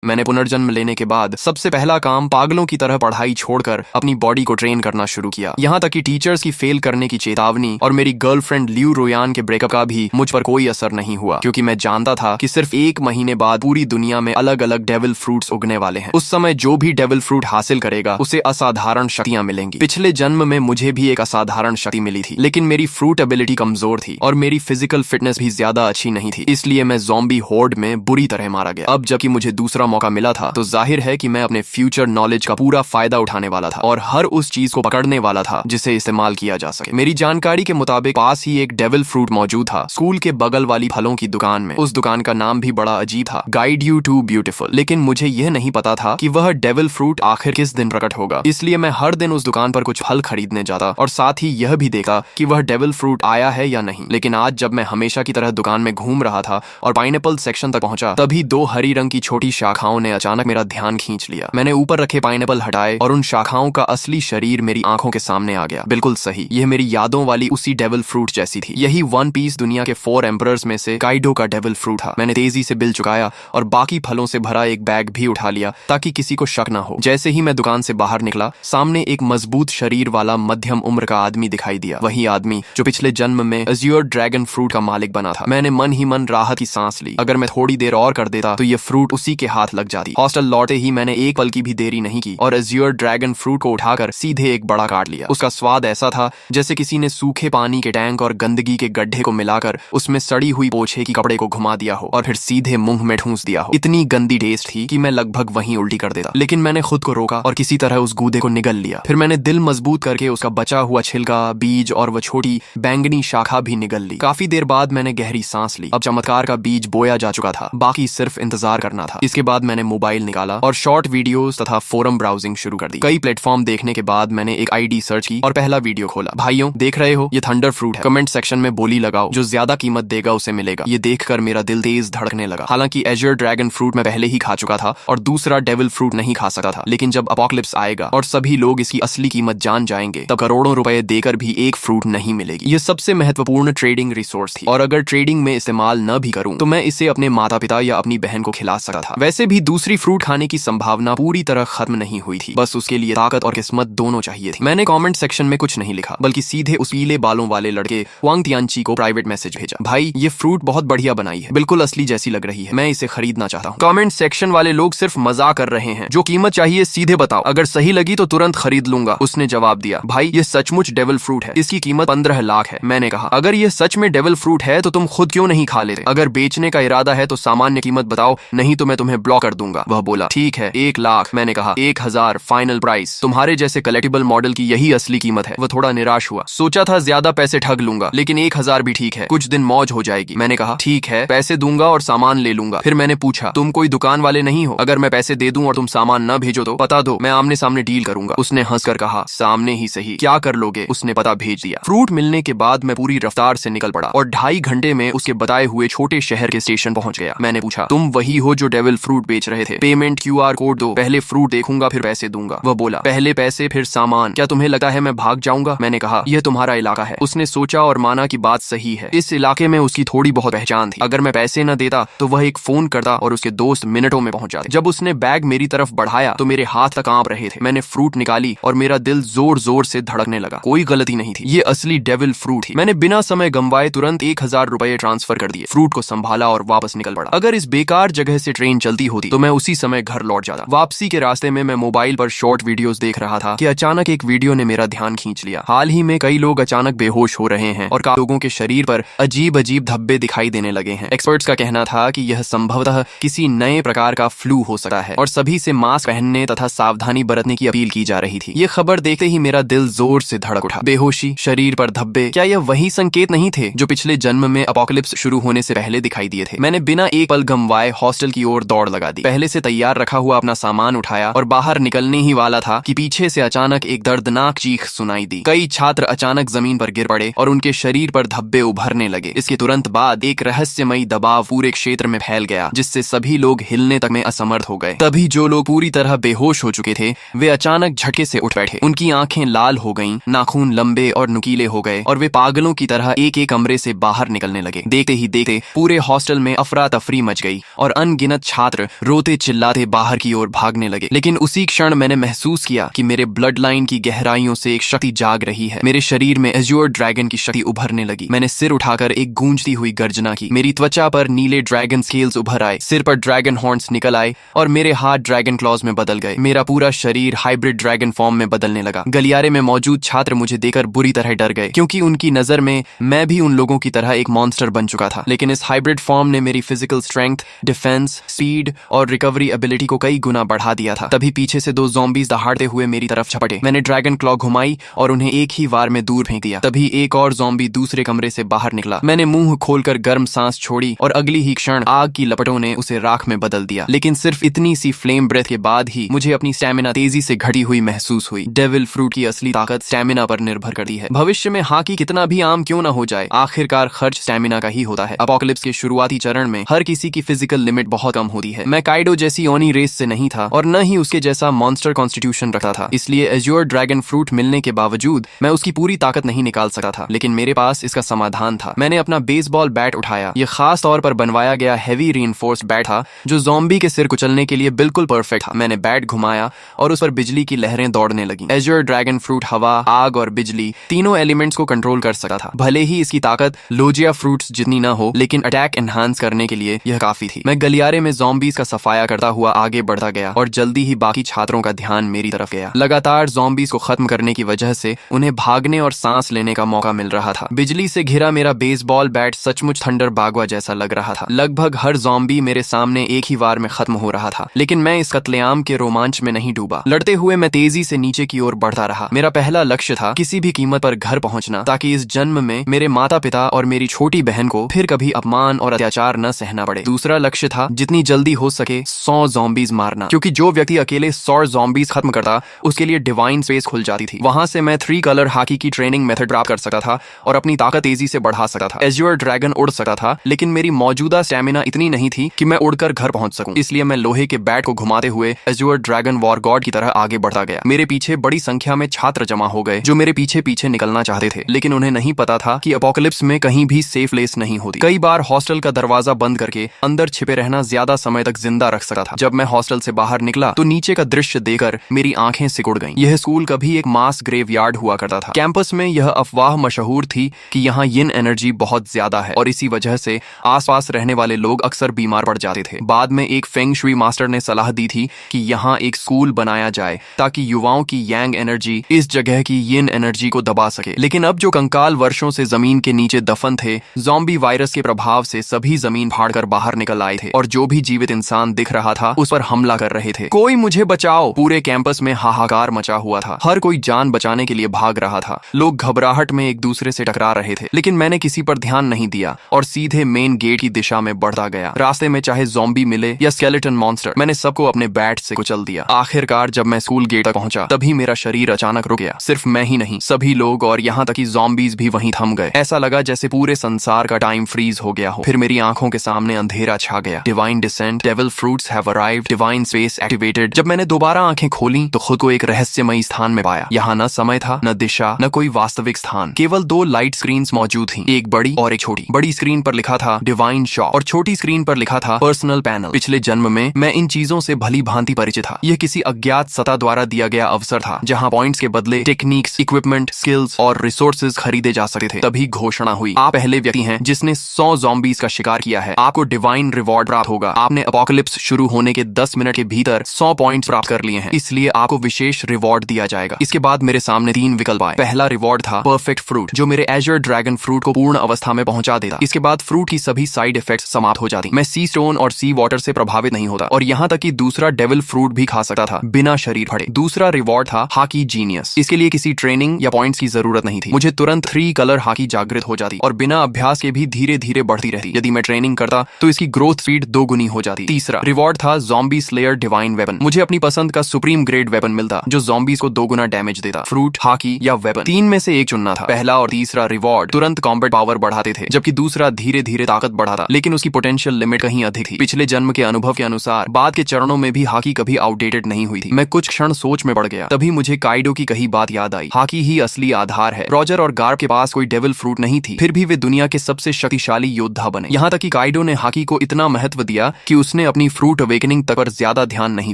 मैंने पुनर्जन्म लेने के बाद सबसे पहला काम पागलों की तरह पढ़ाई छोड़कर अपनी बॉडी को ट्रेन करना शुरू किया। यहाँ तक कि टीचर्स की फेल करने की चेतावनी और मेरी गर्लफ्रेंड लियू रोयान के ब्रेकअप का भी मुझ पर कोई असर नहीं हुआ, क्योंकि मैं जानता था कि सिर्फ 1 महीने बाद पूरी दुनिया में अलग अलग डेविल फ्रूट्स उगने वाले हैं। उस समय जो भी डेविल फ्रूट हासिल करेगा उसे असाधारण शक्तियां मिलेंगी। पिछले जन्म में मुझे भी एक असाधारण शक्ति मिली थी, लेकिन मेरी फ्रूट एबिलिटी कमजोर थी और मेरी फिजिकल फिटनेस भी ज्यादा अच्छी नहीं थी, इसलिए मैं ज़ॉम्बी होर्ड में बुरी तरह मारा गया। अब जबकि मुझे दूसरा मौका मिला था तो जाहिर है कि मैं अपने फ्यूचर नॉलेज का पूरा फायदा उठाने वाला था और हर उस चीज को पकड़ने वाला था जिसे इस्तेमाल किया जा सके। मेरी जानकारी के मुताबिक पास ही एक डेविल फ्रूट मौजूद था, स्कूल के बगल वाली फलों की दुकान में। उस दुकान का नाम भी बड़ा अजीब था, गाइड यू टू ब्यूटीफुल। लेकिन मुझे यह नहीं पता था कि वह डेविल फ्रूट आखिर किस दिन प्रकट होगा, इसलिए मैं हर दिन उस दुकान पर कुछ फल खरीदने जाता और साथ ही यह भी देखा कि वह डेविल फ्रूट आया है या नहीं। लेकिन आज जब मैं हमेशा की तरह दुकान में घूम रहा था और पाइनएप्पल सेक्शन तक पहुंचा, तभी 2 हरी रंग की छोटी शाखाओं ने अचानक मेरा ध्यान खींच लिया। मैंने ऊपर रखे पाइनएप्पल हटाए और उन शाखाओं का असली शरीर मेरी आंखों के सामने आ गया। बिल्कुल सही, यह मेरी यादों वाली उसी डेविल फ्रूट जैसी थी। यही वन पीस दुनिया के 4 एम्परर्स में से काइडो का डेविल फ्रूट था। मैंने तेजी से बिल चुकाया और बाकी फलों से भरा एक बैग भी उठा लिया ताकि किसी को शक ना हो। जैसे ही मैं दुकान से बाहर निकला, सामने एक मजबूत शरीर वाला मध्यम उम्र का आदमी दिखाई दिया, वही आदमी जो पिछले जन्म में अज़्योर ड्रैगन फ्रूट का मालिक बना था। मैंने मन ही मन राहत की सांस ली। अगर मैं थोड़ी देर और कर देता तो ये फ्रूट उसी के हाथ लग जाती। हॉस्टल लौटे ही मैंने एक पल की भी देरी नहीं की और अज़्योर ड्रैगन फ्रूट को उठाकर सीधे एक बड़ा काट लिया। उसका स्वाद ऐसा था जैसे किसी ने सूखे पानी के टैंक और गंदगी के गड्ढे को मिलाकर उसमें सड़ी हुई पोछे की कपड़े को घुमा दिया हो और फिर सीधे मुंह में ठूंस दिया हो। इतनी गंदी टेस्ट थी कि मैं लगभग वहीं उल्टी कर देता, लेकिन मैंने खुद को रोका और किसी तरह उस गूदे को निगल लिया। फिर मैंने दिल मजबूत करके उसका बचा हुआ छिलका, बीज और वह छोटी बैंगनी शाखा भी निगल ली। काफी देर बाद मैंने गहरी सांस ली। अब चमत्कार का बीज बोया जा चुका था, बाकी सिर्फ इंतजार करना था। इसके बाद मैंने मोबाइल निकाला और शॉर्ट वीडियोस तथा फोरम ब्राउजिंग शुरू कर दी। कई प्लेटफॉर्म देखने के बाद मैंने एक आईडी सर्च की और पहला वीडियो खोला। भाइयों, देख रहे हो, ये थंडर फ्रूट है। कमेंट सेक्शन में बोली लगाओ, जो ज्यादा कीमत देगा उसे मिलेगा। ये देखकर मेरा दिल तेज धड़कने लगा। हालांकि अज़्योर ड्रैगन फ्रूट मैं पहले ही खा चुका था और दूसरा डेविल फ्रूट नहीं खा सकता था, लेकिन जब अपोकलिप्स आएगा और सभी लोग इसकी असली कीमत जान जाएंगे, तब करोड़ों रुपए देकर भी एक फ्रूट नहीं मिलेगी। ये सबसे महत्वपूर्ण ट्रेडिंग रिसोर्स थी और अगर ट्रेडिंग में इस्तेमाल न भी करूं तो मैं इसे अपने माता पिता या अपनी बहन को खिला सकता था। वैसे भी दूसरी फ्रूट खाने की संभावना पूरी तरह खत्म नहीं हुई थी, बस उसके लिए ताकत और किस्मत दोनों चाहिए थी। मैंने कमेंट सेक्शन में कुछ नहीं लिखा, बल्कि सीधे उस पीले बालों वाले लड़के वांग तियानची को प्राइवेट मैसेज भेजा। भाई, ये फ्रूट बहुत बढ़िया बनाई है, बिल्कुल असली जैसी लग रही है, मैं इसे खरीदना चाहता हूँ। कमेंट सेक्शन वाले लोग सिर्फ मजाक कर रहे हैं, जो कीमत चाहिए सीधे बताओ, अगर सही लगी तो तुरंत खरीद लूंगा। उसने जवाब दिया, भाई ये सचमुच डेविल फ्रूट है, इसकी कीमत 15 लाख है। मैंने कहा, अगर ये सच में डेविल फ्रूट है तो तुम खुद क्यों नहीं खा लेते? अगर बेचने का इरादा है तो सामान्य कीमत बताओ, नहीं तो मैं तुम्हें ब्लॉक कर दूंगा। वह बोला, ठीक है 1 लाख। मैंने कहा, 1000 फाइनल प्राइस। तुम्हारे जैसे कलेक्टिबल मॉडल की यही असली कीमत है। वह थोड़ा निराश हुआ, सोचा था ज्यादा पैसे ठग लूंगा, लेकिन 1000 भी ठीक है, कुछ दिन मौज हो जाएगी। मैंने कहा, ठीक है, पैसे दूंगा और सामान ले लूंगा। फिर मैंने पूछा, तुम कोई दुकान वाले नहीं हो? अगर मैं पैसे दे दूं और तुम सामान न भेजो तो बता दो, मैं आमने सामने डील करूंगा। उसने हंसकर कहा, सामने ही सही, क्या कर लोगे? उसने पता भेज दिया। फ्रूट मिलने के बाद मैं पूरी रफ्तार से निकल पड़ा और 2.5 घंटे में उसके बताए हुए छोटे शहर के स्टेशन पहुंच गया। मैंने पूछा, तुम वही हो जो डेविल फ्रूट बेच रहे थे? पेमेंट QR कोड दो, पहले फ्रूट देखूंगा फिर पैसे दूंगा। वह बोला, पहले पैसे फिर सामान। क्या तुम्हें लगता है मैं भाग जाऊंगा? मैंने कहा, यह तुम्हारा इलाका है। उसने सोचा और माना कि बात सही है, इस इलाके में उसकी थोड़ी बहुत पहचान थी। अगर मैं पैसे न देता तो वह एक फोन करता और उसके दोस्त मिनटों में पहुंच जाते। जब उसने बैग मेरी तरफ बढ़ाया तो मेरे हाथ तक कांप रहे थे। मैंने फ्रूट निकाली और मेरा दिल जोर जोर से धड़कने लगा। कोई गलती नहीं थी, ये असली डेविल फ्रूट थी। मैंने बिना समय गंवाए तुरंत 1000 रुपए ट्रांसफर कर दिए, फ्रूट को संभाला और वापस निकल पड़ा। अगर इस बेकार जगह से ट्रेन चलती होती तो मैं उसी समय घर लौट जाता। वापसी के रास्ते में मैं मोबाइल पर शॉर्ट वीडियोस देख रहा था कि अचानक एक वीडियो ने मेरा ध्यान खींच लिया। हाल ही में कई लोग अचानक बेहोश हो रहे हैं और लोगों के शरीर पर अजीब अजीब धब्बे दिखाई देने लगे हैं। एक्सपर्ट्स का कहना था कि यह संभवतः किसी नए प्रकार का फ्लू हो सकता है और सभी से मास्क पहनने तथा सावधानी बरतने की अपील की जा रही थी। ये खबर देखते ही मेरा दिल जोर से धड़क उठा। बेहोशी, शरीर पर धब्बे, क्या यह वही संकेत नहीं थे जो पिछले जन्म में अपोकलिप्स शुरू होने से पहले दिखाई दिए थे? मैंने बिना एक पल गंवाए हॉस्टल की ओर दौड़ लगा दी। पहले से तैयार रखा हुआ अपना सामान उठाया और बाहर निकलने ही वाला था कि पीछे से अचानक एक दर्दनाक चीख सुनाई दी। कई छात्र अचानक जमीन पर गिर पड़े और उनके शरीर पर धब्बे उभरने लगे। इसके तुरंत बाद एक रहस्यमयी दबाव पूरे क्षेत्र में फैल गया, जिससे सभी लोग हिलने तक में असमर्थ हो गए। तभी जो लोग पूरी तरह बेहोश हो चुके थे वे अचानक झटके से उठ बैठे। उनकी आंखें लाल हो गईं, नाखून लंबे और नुकीले हो गए और वे पागलों की तरह एक एक कमरे से बाहर निकलने लगे। देखते ही देखते पूरे हॉस्टल में अफरा तफरी मच गई और अनगिनत छात्र रोते चिल्लाते बाहर की ओर भागने लगे। लेकिन उसी क्षण मैंने महसूस किया कि मेरे ब्लड लाइन की गहराइयों से एक शक्ति जाग रही है। मेरे शरीर में एज्योर ड्रैगन की शक्ति उभरने लगी। मैंने सिर उठाकर एक गूंजती हुई गर्जना की। मेरी त्वचा पर नीले ड्रैगन स्केल्स उभर आए, सिर पर ड्रैगन हॉर्न्स निकल आए और मेरे हाथ ड्रैगन क्लॉज में बदल गए। मेरा पूरा शरीर हाइब्रिड ड्रैगन फॉर्म में बदलने लगा। गलियारे में मौजूद छात्र मुझे देखकर बुरी तरह डर गए, क्योंकि उनकी नजर में मैं भी उन लोगों की तरह एक मॉन्स्टर बन चुका था। लेकिन इस हाइब्रिड फॉर्म ने मेरी फिजिकल स्ट्रेंथ, डिफेंस, स्पीड और रिकवरी एबिलिटी को कई गुना बढ़ा दिया था। तभी पीछे से 2 ज़ॉम्बीज दहाड़ते हुए मेरी तरफ झपटे। मैंने ड्रैगन क्लॉ घुमाई और उन्हें एक ही वार में दूर फेंक दिया। तभी एक और ज़ॉम्बी दूसरे कमरे से बाहर निकला। मैंने मुंह खोलकर गर्म सांस छोड़ी और अगली ही क्षण आग की लपटों ने उसे राख में बदल दिया। लेकिन सिर्फ इतनी सी फ्लेम ब्रेथ के बाद ही मुझे अपनी स्टैमिना तेजी से घटी हुई महसूस हुई। डेविल फ्रूट की असली ताकत स्टैमिना पर निर्भर करती है। भविष्य में हाकी कितना भी आम क्यों ना हो जाए, आखिरकार खर्च स्टैमिना का ही होता है। अपोकलिप्स के शुरुआती चरण में हर किसी की फिजिकल लिमिट बहुत कम होती है। मैं काइडो जैसी ओनी रेस से नहीं था और न ही उसके जैसा मॉन्स्टर कॉन्स्टिट्यूशन रखता था। इसलिए एज्योर ड्रैगन फ्रूट मिलने के बावजूद मैं उसकी पूरी ताकत नहीं निकाल सकता था। लेकिन मेरे पास इसका समाधान था। मैंने अपना बेसबॉल बैट उठाया। यह खास तौर पर बनवाया गया हैवी रीइंफोर्स्ड बैट था, जो ज़ॉम्बी के सिर कुचलने के लिए बिल्कुल परफेक्ट था। मैंने बैट घुमाया और उस पर बिजली की लहरें दौड़ने लगी। एज्योर ड्रैगन फ्रूट हवा, आग और बिजली तीनों एलिमेंट्स को कंट्रोल कर सकता था। भले ही इसकी ताकत लोजिया फ्रूट्स जितनी ना हो, लेकिन अटैक एनहांस करने के लिए यह काफी थी। मैं गलियारे में ज़ॉम्बीज का सफाया करता हुआ आगे बढ़ता गया और जल्दी ही बाकी छात्रों का ध्यान मेरी तरफ गया। लगातार ज़ॉम्बीज को खत्म करने की वजह से उन्हें भागने और सांस लेने का मौका मिल रहा था। बिजली से घिरा मेरा बेसबॉल बैट सचमुच थंडर बागवा जैसा लग रहा था। लगभग हर ज़ॉम्बी मेरे सामने एक ही वार में खत्म हो रहा था। लेकिन मैं इस कत्लेआम के रोमांच में नहीं डूबा। लड़ते हुए मैं तेजी से नीचे की ओर बढ़ता रहा। मेरा पहला लक्ष्य था किसी भी कीमत पर घर पहुंचना, ताकि इस जन्म में मेरे माता पिता और मेरी छोटी बहन को फिर कभी अपमान और अत्याचार न सहना पड़े। दूसरा लक्ष्य था जितनी जल्दी हो सके 100 ज़ॉम्बीज मारना, क्योंकि जो व्यक्ति अकेले 100 ज़ॉम्बीज खत्म करता उसके लिए डिवाइन स्पेस खुल जाती थी। वहां से मैं 3 कलर हाकी की ट्रेनिंग मेथड प्राप्त कर सकता था और अपनी ताकत तेजी से बढ़ा सकता था। एज्योर ड्रैगन उड़ सकता था, लेकिन मेरी मौजूदा स्टैमिना इतनी नहीं थी कि मैं उड़कर घर पहुंच सकूं। इसलिए मैं लोहे के बैट को घुमाते हुए एज्योर ड्रैगन वॉर गॉड की तरह आगे बढ़ता गया। मेरे पीछे बड़ी संख्या में छात्र जमा हो गए जो मेरे पीछे पीछे निकलना चाहते थे, लेकिन उन्हें नहीं पता था कि अपोकलिप्स में कहीं भी सेफ प्लेस नहीं होती। कई बार हॉस्टल का दरवाजा बंद करके अंदर छिपे रहना ज्यादा समय तक जिंदा रख सकता था। जब मैं हॉस्टल से बाहर निकला तो नीचे का दृश्य देखकर मेरी आंखें सिकुड़ गईं। यह स्कूल कभी एक मास ग्रेवयार्ड हुआ करता था। कैंपस में यह अफवाह मशहूर थी कि यहाँ यिन एनर्जी बहुत ज्यादा है और इसी वजह से आसपास रहने वाले लोग अक्सर बीमार पड़ जाते थे। बाद में एक फेंग शुई मास्टर ने सलाह दी थी कि यहाँ एक स्कूल बनाया जाए ताकि युवाओं की यांग एनर्जी इस जगह की यिन एनर्जी को दबा सके। लेकिन अब जो कंकाल वर्षों से जमीन के नीचे दफन थे, ज़ॉम्बी वायरस के प्रभाव से सभी जमीन फाड़कर बाहर निकल आए थे और जो भी जीवित इंसान दिख रहा था उस पर हमला कर रहे थे। कोई मुझे बचाओ! पूरे कैंपस में हाहाकार मचा हुआ था। हर कोई जान बचाने के लिए भाग रहा था। लोग घबराहट में एक दूसरे से टकरा रहे थे, लेकिन मैंने किसी पर ध्यान नहीं दिया और सीधे मेन गेट की दिशा में बढ़ता गया। रास्ते में चाहे ज़ॉम्बी मिले या स्केलेटन मॉन्स्टर, मैंने सबको अपने बैट से कुचल दिया। आखिरकार जब मैं स्कूल गेट तक पहुंचा तभी मेरा शरीर अचानक रुक गया। सिर्फ मैं ही नहीं, सभी लोग और यहाँ तक कि ज़ॉम्बीज भी वहीं थम गए। ऐसा लगा जैसे पूरे संसार का टाइम फ्रीज हो गया हो। फिर मेरी आंखों के सामने अंधेरा छा गया। Divine descent, devil fruits have arrived, divine space activated. जब मैंने दोबारा आंखें खोली तो खुद को एक रहस्यमयी स्थान में पाया। यहाँ न समय था, न दिशा, न कोई वास्तविक स्थान। केवल 2 लाइट स्क्रीन्स मौजूद थी, एक बड़ी और एक छोटी। बड़ी स्क्रीन पर लिखा था डिवाइन शॉप और छोटी स्क्रीन पर लिखा था पर्सनल पैनल। पिछले जन्म में मैं इन चीजों से भली भांति परिचित था। यह किसी अज्ञात सत्ता द्वारा दिया गया अवसर था जहाँ पॉइंट्स के बदले टेक्निक्स, इक्विपमेंट, स्किल्स और रिसोर्सेज खरीदे जा सकते थे। तभी घोषणा हुई, आप पहले व्यक्ति हैं जिसने 100 ज़ॉम्बीज का शिकार किया है। आपको डिवाइन रिवॉर्ड प्राप्त होगा। आपने अपोकलिप्स शुरू होने के 10 मिनट के भीतर 100 पॉइंट्स प्राप्त कर लिए हैं, इसलिए आपको विशेष रिवॉर्ड दिया जाएगा। इसके बाद मेरे सामने 3 विकल्प आए। पहला रिवॉर्ड था परफेक्ट फ्रूट, जो मेरे एज्योर ड्रैगन फ्रूट को पूर्ण अवस्था में पहुंचा देता। इसके बाद फ्रूट की सभी साइड इफेक्ट्स समाप्त हो जाती। मैं सी स्टोन और सी वाटर से प्रभावित नहीं होता और यहाँ तक कि दूसरा डेविल फ्रूट भी खा सकता था बिना शरीर फटे। दूसरा रिवॉर्ड था हाकी जीनियस। इसके लिए किसी ट्रेनिंग या पॉइंट्स की जरूरत नहीं थी। मुझे तुरंत 3 कलर हाकी जागृत हो जाती और बिना अभ्यास के भी धीरे धीरे बढ़ती रहती। यदि मैं ट्रेनिंग करता तो इसकी ग्रोथ स्पीड 2 गुनी हो जाती। तीसरा रिवॉर्ड था ज़ॉम्बी स्लेयर डिवाइन वेपन। मुझे अपनी पसंद का सुप्रीम ग्रेड वेपन मिलता जो ज़ॉम्बीज को 2 गुना डैमेज देता। फ्रूट, हाकी या वेपन, 3 में से एक चुनना था। पहला और तीसरा रिवॉर्ड तुरंत कॉम्बैट पावर बढ़ाते थे, जबकि दूसरा धीरे धीरे ताकत बढ़ाता, लेकिन उसकी पोटेंशियल लिमिट कहीं अधिक थी। पिछले जन्म के अनुभव के अनुसार बाद के चरणों में भी हाकी कभी आउटडेटेड नहीं हुई थी। मैं कुछ क्षण सोच में पड़ गया। तभी मुझे काइडो की कही बात याद आई, हाकी ही असली आधार है। रॉजर और गार्ब के पास कोई डेविल फ्रूट नहीं थी, फिर भी वे दुनिया के सबसे शक्तिशाली योद्धा बने। यहाँ तक कि काइडो ने हाकी को इतना महत्व दिया कि उसने उसने अपनी फ्रूट अवेकनिंग तक पर ज्यादा ध्यान नहीं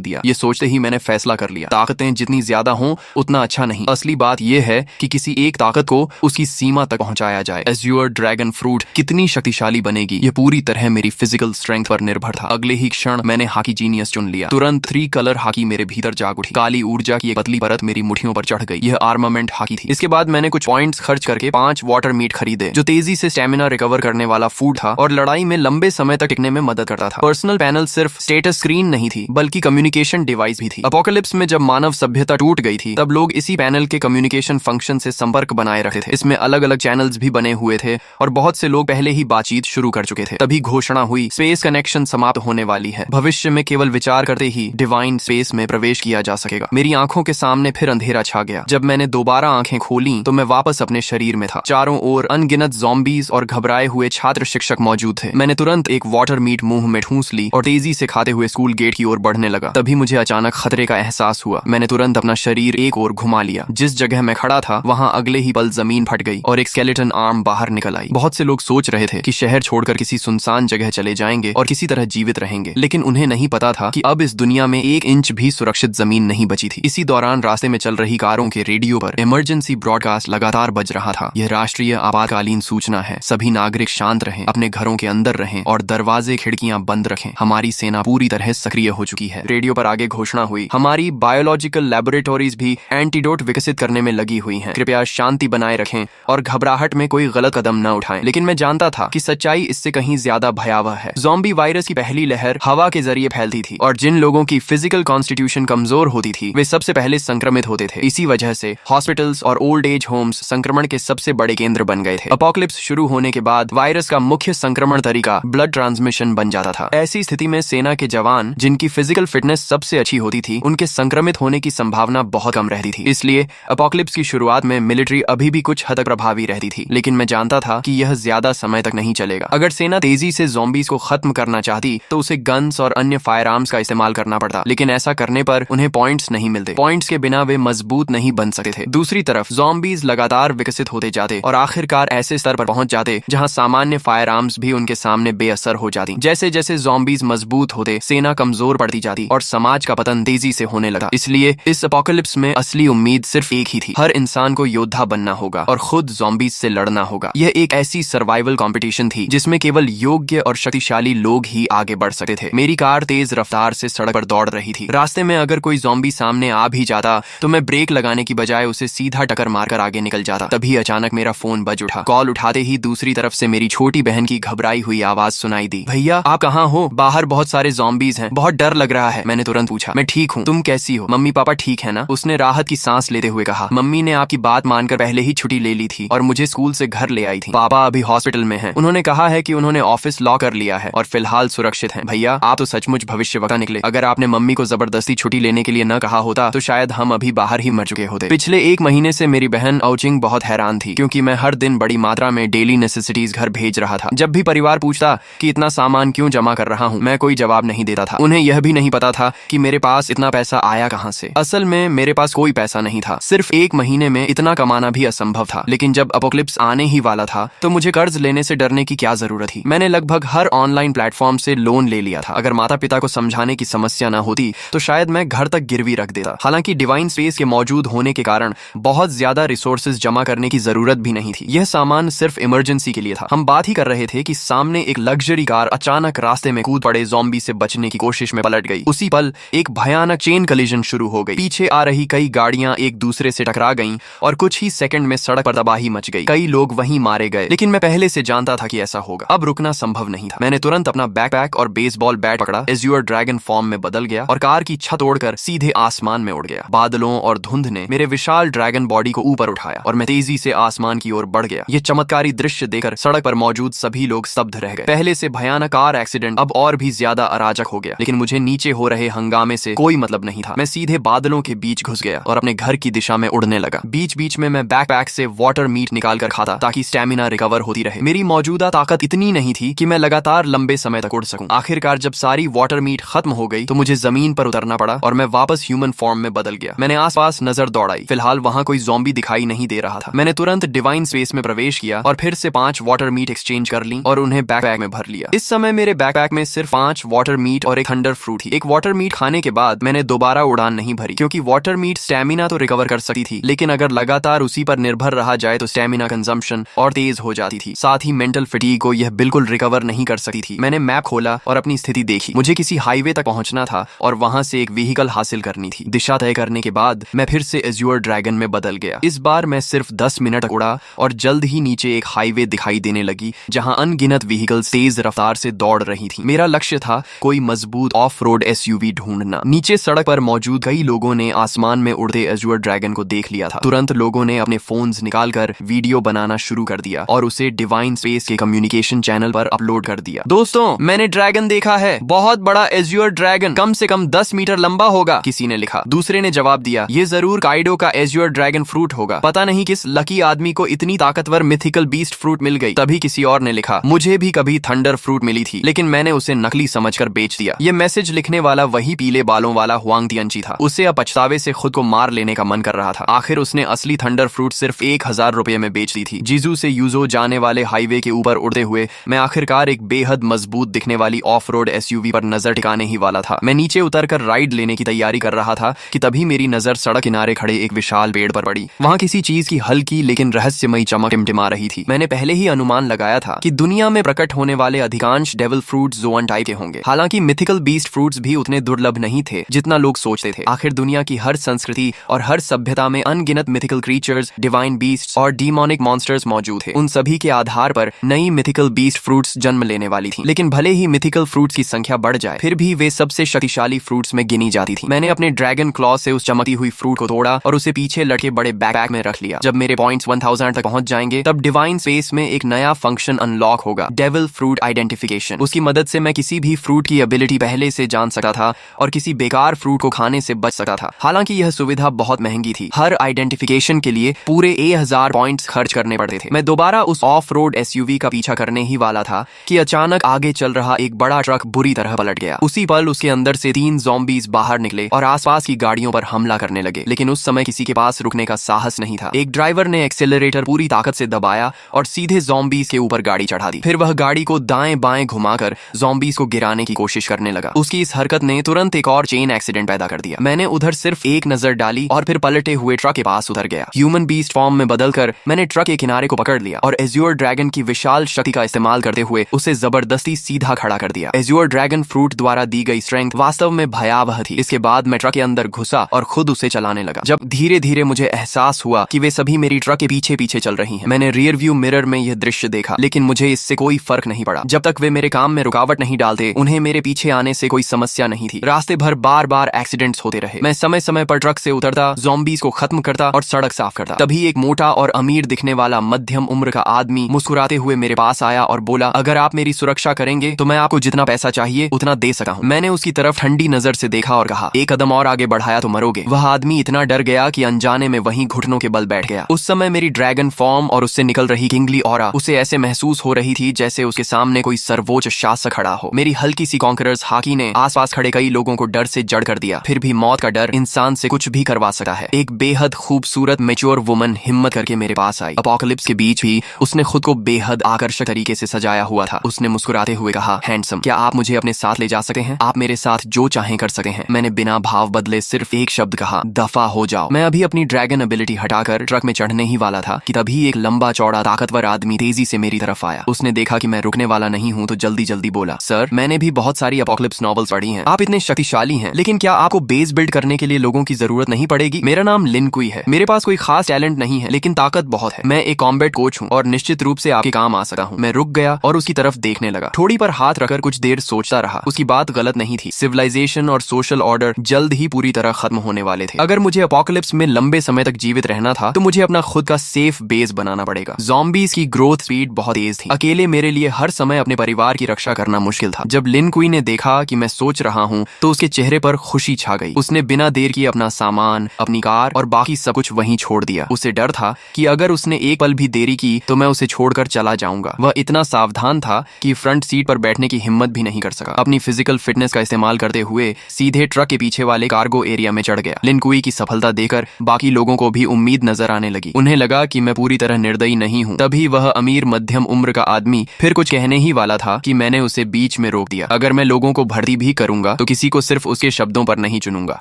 दिया। ये सोचते ही मैंने फैसला कर लिया, ताकतें जितनी ज्यादा हों उतना अच्छा नहीं। असली बात यह है कि किसी एक ताकत को उसकी सीमा तक पहुंचाया जाए। एज्योर ड्रैगन फ्रूट कितनी शक्तिशाली बनेगी, ये पूरी तरह मेरी फिजिकल स्ट्रेंथ पर निर्भर था। अगले ही क्षण मैंने हाकी जीनियस चुन लिया। तुरंत 3 कलर हाकी मेरे भीतर जाग उठी। काली ऊर्जा की एक पतली परत मेरी मुट्ठियों पर चढ़ गई। यह आर्मामेंट हाकी थी। इसके बाद मैंने कुछ पॉइंट्स खर्च करके 5 वाटर मीट खरीदे, जो तेजी से स्टेमिना रिकवर करने वाला फूड था और लड़ाई में लंबे समय तक टिकने में मदद करता था। पर्सनल पैनल सिर्फ स्टेटस स्क्रीन नहीं थी, बल्कि कम्युनिकेशन डिवाइस भी थी। अपोकलिप्स में जब मानव सभ्यता टूट गई थी, तब लोग इसी पैनल के कम्युनिकेशन फंक्शन से संपर्क बनाए रखते थे। इसमें अलग अलग चैनल्स भी बने हुए थे और बहुत से लोग पहले ही बातचीत शुरू कर चुके थे। तभी घोषणा हुई, स्पेस कनेक्शन समाप्त होने वाली है। भविष्य में केवल विचार करते ही डिवाइन स्पेस में प्रवेश किया जा सकेगा। मेरी आंखों के सामने फिर अंधेरा छा गया। जब मैंने दोबारा आंखें खोली तो मैं वापस अपने शरीर में था। चारों ओर अनगिनत ज़ॉम्बीज और घबराए हुए छात्र शिक्षक मौजूद थे। मैंने तुरंत एक वाटर मीट मुंह में ठूंस ली और तेजी से खाते हुए स्कूल गेट की ओर बढ़ने लगा। तभी मुझे अचानक खतरे का एहसास हुआ। मैंने तुरंत अपना शरीर एक ओर घुमा लिया। जिस जगह मैं खड़ा था वहां अगले ही पल जमीन फट गई और एक स्केलेटन आर्म बाहर निकल आई। बहुत से लोग सोच रहे थे कि शहर छोड़कर किसी सुनसान जगह चले जाएंगे और किसी तरह जीवित रहेंगे, लेकिन उन्हें नहीं पता था कि अब इस दुनिया में 1 इंच भी सुरक्षित जमीन नहीं बची थी। इसी दौरान रास्ते में चल रही कारों के रेडियो पर इमरजेंसी ब्रॉडकास्ट लगातार बज रहा था। यह राष्ट्रीय आपातकालीन सूचना है। सभी नागरिक शांत रहें, अपने घरों के अंदर रहें और दरवाजे खिड़कियां बंद रखें। हमारी सेना पूरी तरह सक्रिय हो चुकी है। रेडियो पर आगे घोषणा हुई, हमारी बायोलॉजिकल लैबोरेटरीज भी एंटीडोट विकसित करने में लगी हुई हैं। कृपया शांति बनाए रखें और घबराहट में कोई गलत कदम न उठाएं। लेकिन मैं जानता था कि सच्चाई इससे कहीं ज्यादा भयावह है। ज़ॉम्बी वायरस की पहली लहर हवा के जरिए फैलती थी और जिन लोगों की फिजिकल कॉन्स्टिट्यूशन कमजोर होती थी वे सबसे पहले संक्रमित होते थे। इसी वजह से हॉस्पिटल्स और ओल्ड एज होम्स संक्रमण के सबसे बड़े केंद्र बन गए थे। अपोकलिप्स शुरू होने के बाद वायरस का मुख्य संक्रमण तरीका ब्लड ट्रांसमिशन बन जाता था। ऐसी स्थिति में सेना के जवान, जिनकी फिजिकल फिटनेस सबसे अच्छी होती थी, उनके संक्रमित होने की संभावना बहुत कम रहती थी। इसलिए अपोकलिप्स की शुरुआत में मिलिट्री अभी भी कुछ हद तक प्रभावी रहती थी, लेकिन मैं जानता था कि यह ज्यादा समय तक नहीं चलेगा। अगर सेना तेजी से ज़ॉम्बीज को खत्म करना चाहती तो उसे गन्स और अन्य फायर आर्म्स का इस्तेमाल करना पड़ता, लेकिन ऐसा करने पर उन्हें पॉइंट्स नहीं मिलते। पॉइंट्स के बिना वे मजबूत नहीं बन सकते थे। दूसरी तरफ ज़ॉम्बीज लगातार विकसित होते जाते और आखिरकार ऐसे स्तर पर पहुंच जाते जहां सामान्य फायर आर्म्स भी उनके सामने बेअसर हो जाती। जैसे जैसे ज़ॉम्बीज मजबूत होते, सेना कमजोर पड़ती जाती और समाज का पतन तेजी से होने लगा। इसलिए इस अपोकलिप्स में असली उम्मीद सिर्फ एक ही थी, हर इंसान को योद्धा बनना होगा और खुद ज़ॉम्बीज से लड़ना होगा। यह एक ऐसी सर्वाइवल कंपटीशन थी जिसमें केवल योग्य और शक्तिशाली लोग ही आगे बढ़ सकते थे। मेरी कार तेज रफ्तार से सड़क पर दौड़ रही थी। रास्ते में अगर कोई ज़ॉम्बी सामने आ भी जाता तो मैं ब्रेक लगाने की बजाय उसे सीधा टक्कर मारकर आगे निकल जाता। तभी अचानक मेरा फोन बज उठा। कॉल उठाते ही दूसरी तरफ से मेरी छोटी बहन की घबराई हुई आवाज सुनाई दी, भैया आप कहाँ हो? बाहर बहुत सारे ज़ॉम्बीज हैं, बहुत डर लग रहा है। मैंने तुरंत पूछा, मैं ठीक हूँ, तुम कैसी हो? मम्मी पापा ठीक है ना? उसने राहत की सांस लेते हुए कहा, मम्मी ने आपकी बात मानकर पहले ही छुट्टी ले ली थी और मुझे स्कूल से घर ले आई थी। पापा अभी हॉस्पिटल में हैं। उन्होंने कहा है कि उन्होंने ऑफिस लॉक कर लिया है और फिलहाल सुरक्षित हैं। भैया आप तो सचमुच भविष्यवक्ता निकले। अगर आपने मम्मी को जबरदस्ती छुट्टी लेने के लिए न कहा होता तो शायद हम अभी बाहर ही मर चुके होते। पिछले 1 महीने से मेरी बहन औचिंग बहुत हैरान थी, क्योंकि मैं हर दिन बड़ी मात्रा में डेली नेसेसिटीज घर भेज रहा था। जब भी परिवार पूछता कि इतना सामान क्यों जमा कर रहा हूँ, मैं कोई जवाब नहीं देता था। उन्हें यह भी नहीं पता था कि मेरे पास इतना पैसा आया कहाँ से। असल में मेरे पास कोई पैसा नहीं था। सिर्फ 1 महीने में इतना कमाना भी असंभव था। लेकिन जब अपोकलिप्स आने ही वाला था तो मुझे कर्ज लेने से डरने की क्या जरूरत थी। मैंने लगभग हर ऑनलाइन प्लेटफॉर्म से लोन ले लिया था। अगर माता पिता को समझाने की समस्या न होती तो शायद मैं घर तक गिरवी रख देता। हालांकि डिवाइन स्पेस के मौजूद होने के कारण बहुत ज्यादा रिसोर्सेज जमा करने की जरूरत भी नहीं थी। यह सामान सिर्फ इमरजेंसी के लिए था। हम बात ही कर रहे थे कि सामने एक लग्जरी कार अचानक रास्ते में कूद पड़े ज़ॉम्बी से बचने की कोशिश में पलट गई। उसी पल एक भयानक चेन कलिजन शुरू हो गई। पीछे आ रही कई गाड़ियां एक दूसरे से टकरा गईं और कुछ ही सेकंड में सड़क पर तबाही मच गई। कई लोग वहीं मारे गए, लेकिन मैं पहले से जानता था कि ऐसा होगा। अब रुकना संभव नहीं था। मैंने तुरंत अपना बैकपैक और बेसबॉल बैट पकड़ा, एज्योर ड्रैगन फॉर्म में बदल गया और कार की छत तोड़कर सीधे आसमान में उड़ गया। बादलों और धुंध ने मेरे विशाल ड्रैगन बॉडी को ऊपर उठाया और मैं तेजी से आसमान की ओर बढ़ गया। यह चमत्कारी दृश्य देखकर सड़क पर मौजूद सभी लोग स्तब्ध रह गए। पहले से भयानक कार एक्सीडेंट अब और भी ज्यादा अराजक हो गया, लेकिन मुझे नीचे हो रहे हंगामे से कोई मतलब नहीं था। मैं सीधे बादलों के बीच घुस गया और अपने घर की दिशा में उड़ने लगा। बीच बीच में मैं बैकपैक से वाटर मीट निकाल कर खाता ताकि स्टेमिना रिकवर होती रहे। मेरी मौजूदा ताकत इतनी नहीं थी कि मैं लगातार लंबे समय तक उड़ सकूं। आखिरकार जब सारी वाटर मीट खत्म हो गई तो मुझे जमीन पर उतरना पड़ा और मैं वापस ह्यूमन फॉर्म में बदल गया। मैंने आसपास नजर दौड़ाई। फिलहाल वहां कोई ज़ॉम्बी दिखाई नहीं दे रहा था। मैंने तुरंत डिवाइन स्पेस में प्रवेश किया और फिर से 5 वाटर मीट एक्सचेंज कर ली और उन्हें बैकपैक में भर लिया। इस समय मेरे बैकपैक में सिर्फ 5 वाटर मीट और एक थंडर फ्रूट ही। एक वाटर मीट खाने के बाद मैंने दोबारा उड़ान नहीं भरी, क्योंकि वाटर मीट स्टेमिना तो रिकवर कर सकती थी, लेकिन अगर लगातार उसी पर निर्भर रहा जाए तो स्टेमिना कंजम्पशन और तेज हो जाती थी। साथ ही मेंटल फटीग को यह बिल्कुल रिकवर नहीं कर सकती थी। मैंने मैप खोला और अपनी स्थिति देखी। मुझे किसी हाईवे तक पहुंचना था और वहां से एक व्हीकल हासिल करनी थी। दिशा तय करने के बाद मैं फिर से एज्योर ड्रैगन में बदल गया। इस बार मैं सिर्फ 10 मिनट तक उड़ा और जल्द ही नीचे एक हाईवे दिखाई देने लगी, जहां अनगिनत व्हीकल्स तेज रफ्तार से दौड़ रही थी। मेरा लक्ष्य था कोई मजबूत ऑफ रोड एसयूवी ढूंढना। नीचे सड़क पर मौजूद कई लोगों ने आसमान में उड़ते एज्योर ड्रैगन को देख लिया था। तुरंत लोगों ने अपने फोन्स निकालकर वीडियो बनाना शुरू कर दिया और उसे डिवाइन स्पेस के कम्युनिकेशन चैनल पर अपलोड कर दिया। दोस्तों, मैंने ड्रैगन देखा है, बहुत बड़ा एज्योर ड्रैगन, कम से कम 10 मीटर लंबा होगा, किसी ने लिखा। दूसरे ने जवाब दिया, ये जरूर काइडो का एज्योर ड्रैगन फ्रूट होगा। पता नहीं किस लकी आदमी को इतनी ताकतवर मिथिकल बीस्ट फ्रूट मिल गई। तभी किसी और ने लिखा, मुझे भी कभी थंडर फ्रूट मिली थी, लेकिन मैंने उसे नकली समझकर बेच दिया। ये मैसेज लिखने वाला वही पीले बालों वाला हुआंग तियंची था। उसे अब पछतावे से खुद को मार लेने का मन कर रहा था। आखिर उसने असली थंडर फ्रूट सिर्फ 1000 रुपए में बेच दी थी। जीजू से यूजो जाने वाले हाईवे के ऊपर उड़ते हुए मैं आखिरकार एक बेहद मजबूत दिखने वाली ऑफ रोड एसयूवी पर नजर टिकाने ही वाला था। मैं नीचे उतरकर राइड लेने की तैयारी कर रहा था कि तभी मेरी नजर सड़क किनारे खड़े एक विशाल पेड़ पर पड़ी। वहां किसी चीज की हल्की लेकिन रहस्यमयी चमक टिमटिमा रही थी। मैंने पहले ही अनुमान लगाया था कि दुनिया में प्रकट होने वाले अधिकांश डेविल फ्रूट्स जोन टाइप के होंगे। हालांकि मिथिकल बीस्ट फ्रूट्स भी उतने दुर्लभ नहीं थे जितना लोग सोचते थे। आखिर दुनिया की हर संस्कृति और हर सभ्यता में अनगिनत मिथिकल क्रीचर्स, डिवाइन बीस्ट्स और डीमोनिक मॉन्स्टर्स मौजूद थे। उन सभी के आधार पर नई मिथिकल बीस्ट फ्रूट्स जन्म लेने वाली थी। लेकिन भले ही मिथिकल फ्रूट्स की संख्या बढ़ जाए, फिर भी वे सबसे शक्तिशाली फ्रूट्स में गिनी जाती थी। मैंने अपने ड्रैगन क्लॉ से उस चमकती हुई फ्रूट को तोड़ा और उसे पीछे लटके बड़े बैकपैक में रख लिया। जब मेरे पॉइंट्स 1000 तक पहुंच जाएंगे, तब डिवाइन स्पेस में एक नया फंक्शन अनलॉक होगा, डेविल फ्रूट आइडेंटिफिकेशन। उसकी मदद से मैं किसी भी फ्रूट की एबिलिटी पहले से जान सकता था और किसी बेकार फ्रूट को खाने से बच सकता था। हालांकि यह सुविधा बहुत महंगी थी। हर आइडेंटिफिकेशन के लिए पूरे 1000 पॉइंट्स खर्च करने पड़ते थे। मैं दोबारा उस ऑफ रोड एसयूवी का पीछा करने ही वाला था कि अचानक आगे चल रहा एक बड़ा ट्रक बुरी तरह पलट गया। उसी पल उसके अंदर से 3 ज़ॉम्बीज बाहर निकले और आसपास की गाड़ियों पर हमला करने लगे। लेकिन उस समय किसी के पास रुकने का साहस नहीं था। एक ड्राइवर ने एक्सेलरेटर पूरी ताकत से दबाया और सीधे ज़ॉम्बीज के ऊपर गाड़ी चढ़ा दी। फिर वह गाड़ी को दाएं बाएं घुमाकर ज़ॉम्बीज को गिराने की कोशिश करने लगा। उसकी इस हरकत ने तुरंत एक और चेन एक्सीडेंट पैदा कर दिया। मैंने उधर सिर्फ एक नजर डाली और फिर पलटे हुए ट्रक के पास उतर गया। ह्यूमन बीस्ट फॉर्म में बदलकर मैंने ट्रक के किनारे को पकड़ लिया और एज्योर ड्रैगन की विशाल शक्ति का इस्तेमाल करते हुए उसे जबरदस्ती सीधा खड़ा कर दिया। एज्योर ड्रैगन फ्रूट द्वारा दी गई स्ट्रेंथ वास्तव में भयावह थी। इसके बाद मैं ट्रक के अंदर घुसा और खुद उसे चलाने लगा। जब धीरे धीरे मुझे एहसास हुआ कि वे सभी मेरी ट्रक के पीछे पीछे चल रही हैं। मैंने रियर व्यू मिरर में यह दृश्य देखा, लेकिन मुझे इससे कोई फर्क नहीं पड़ा। जब तक वे मेरे काम में रुकावट नहीं डालते, उन्हें मेरे पीछे आने से कोई समस्या नहीं थी। रास्ते भर बार बार एक्सीडेंट्स होते रहे। मैं समय समय पर ट्रक से उतरता, ज़ॉम्बीज को खत्म करता और सड़क साफ करता। तभी एक मोटा और अमीर दिखने वाला मध्यम उम्र का आदमी मुस्कुराते हुए मेरे पास आया और बोला, अगर आप मेरी सुरक्षा करेंगे तो मैं आपको जितना पैसा चाहिए उतना दे सकता हूँ। मैंने उसकी तरफ ठंडी नजर से देखा और कहा, एक कदम और आगे बढ़ाया तो मरोगे। वह आदमी इतना डर गया कि अनजाने में वहीं घुटनों के बल बैठ गया। उस समय मेरी ड्रैगन फॉर्म और उससे निकल रही किंगली ऑरा उसे ऐसे महसूस हो रही थी जैसे उसके सामने कोई सर्वोच्च शासक खड़ा हो। मेरी हल्की सी कॉन्करर्स हाकी ने आसपास खड़े कई लोगों को डर से जड़ कर दिया। फिर भी मौत का डर इंसान से कुछ भी करवा सकता है। एक बेहद खूबसूरत मैच्योर वुमन हिम्मत करके मेरे पास आई। अपोकलिप्स के बीच भी उसने खुद को बेहद आकर्षक तरीके से सजाया हुआ था। उसने मुस्कुराते हुए कहा, हैंडसम, क्या आप मुझे अपने साथ ले जा सकते हैं? आप मेरे साथ जो चाहें कर सकते हैं। मैंने बिना भाव बदले सिर्फ एक शब्द कहा, दफा हो जाओ। मैं अभी अपनी ड्रैगन एबिलिटी हटाकर ट्रक में चढ़ने ही वाला था कि तभी एक लंबा चौड़ा ताकतवर आदमी तेजी से मेरी तरफ आया। उसने देखा कि मैं रुकने वाला नहीं हूँ तो जल्दी जल्दी बोला, सर, मैंने भी बहुत सारी अपोकलिप्स नॉवेल्स पढ़ी हैं। आप इतने शक्तिशाली हैं, लेकिन क्या आपको बेस बिल्ड करने के लिए लोगों की जरूरत नहीं पड़ेगी? मेरा नाम लिन कुई है। मेरे पास कोई खास टैलेंट नहीं है, लेकिन ताकत बहुत है। मैं एक कॉम्बैट कोच हूँ और निश्चित रूप से आपके काम आ सकता हूँ। मैं रुक गया और उसकी तरफ देखने लगा। थोड़ी पर हाथ रखकर कुछ देर सोचता रहा। उसकी बात गलत नहीं थी। सिविलाइजेशन और सोशल ऑर्डर जल्द ही पूरी तरह खत्म होने वाले थे। अगर मुझे अपोकलिप्स में लंबे समय तक जीवित रहना था तो मुझे अपना खुद का सेफ बेस बनाना पड़ेगा। ज़ॉम्बीज की ग्रोथ स्पीड बहुत तेज थी। अकेले मेरे लिए हर समय अपने परिवार की रक्षा करना मुश्किल था। जब लिन कुई ने देखा कि मैं सोच रहा हूँ तो उसके चेहरे पर खुशी छा गई। उसने बिना देर किए अपना सामान, अपनी कार और बाकी सब कुछ वहीं छोड़ दिया। उसे डर था कि अगर उसने एक पल भी देरी की तो मैं उसे छोड़कर चला जाऊंगा। वह इतना सावधान था कि फ्रंट सीट पर बैठने की हिम्मत भी नहीं कर सका। अपनी फिजिकल फिटनेस का इस्तेमाल करते हुए सीधे ट्रक के पीछे वाले कार्गो एरिया में चढ़ गया। लिन कुई की सफलता देखकर बाकी लोगों को भी उम्मीद नजर आने लगी। उन्हें लगा कि मैं पूरी तरह निर्दयी नहीं हूँ। तभी वह अमीर मध्यम उम्र का आदमी फिर कुछ कहने ही वाला था कि मैंने उसे बीच में रोक दिया। अगर मैं लोगों को भर्ती भी करूंगा तो किसी को सिर्फ उसके शब्दों पर नहीं चुनूंगा।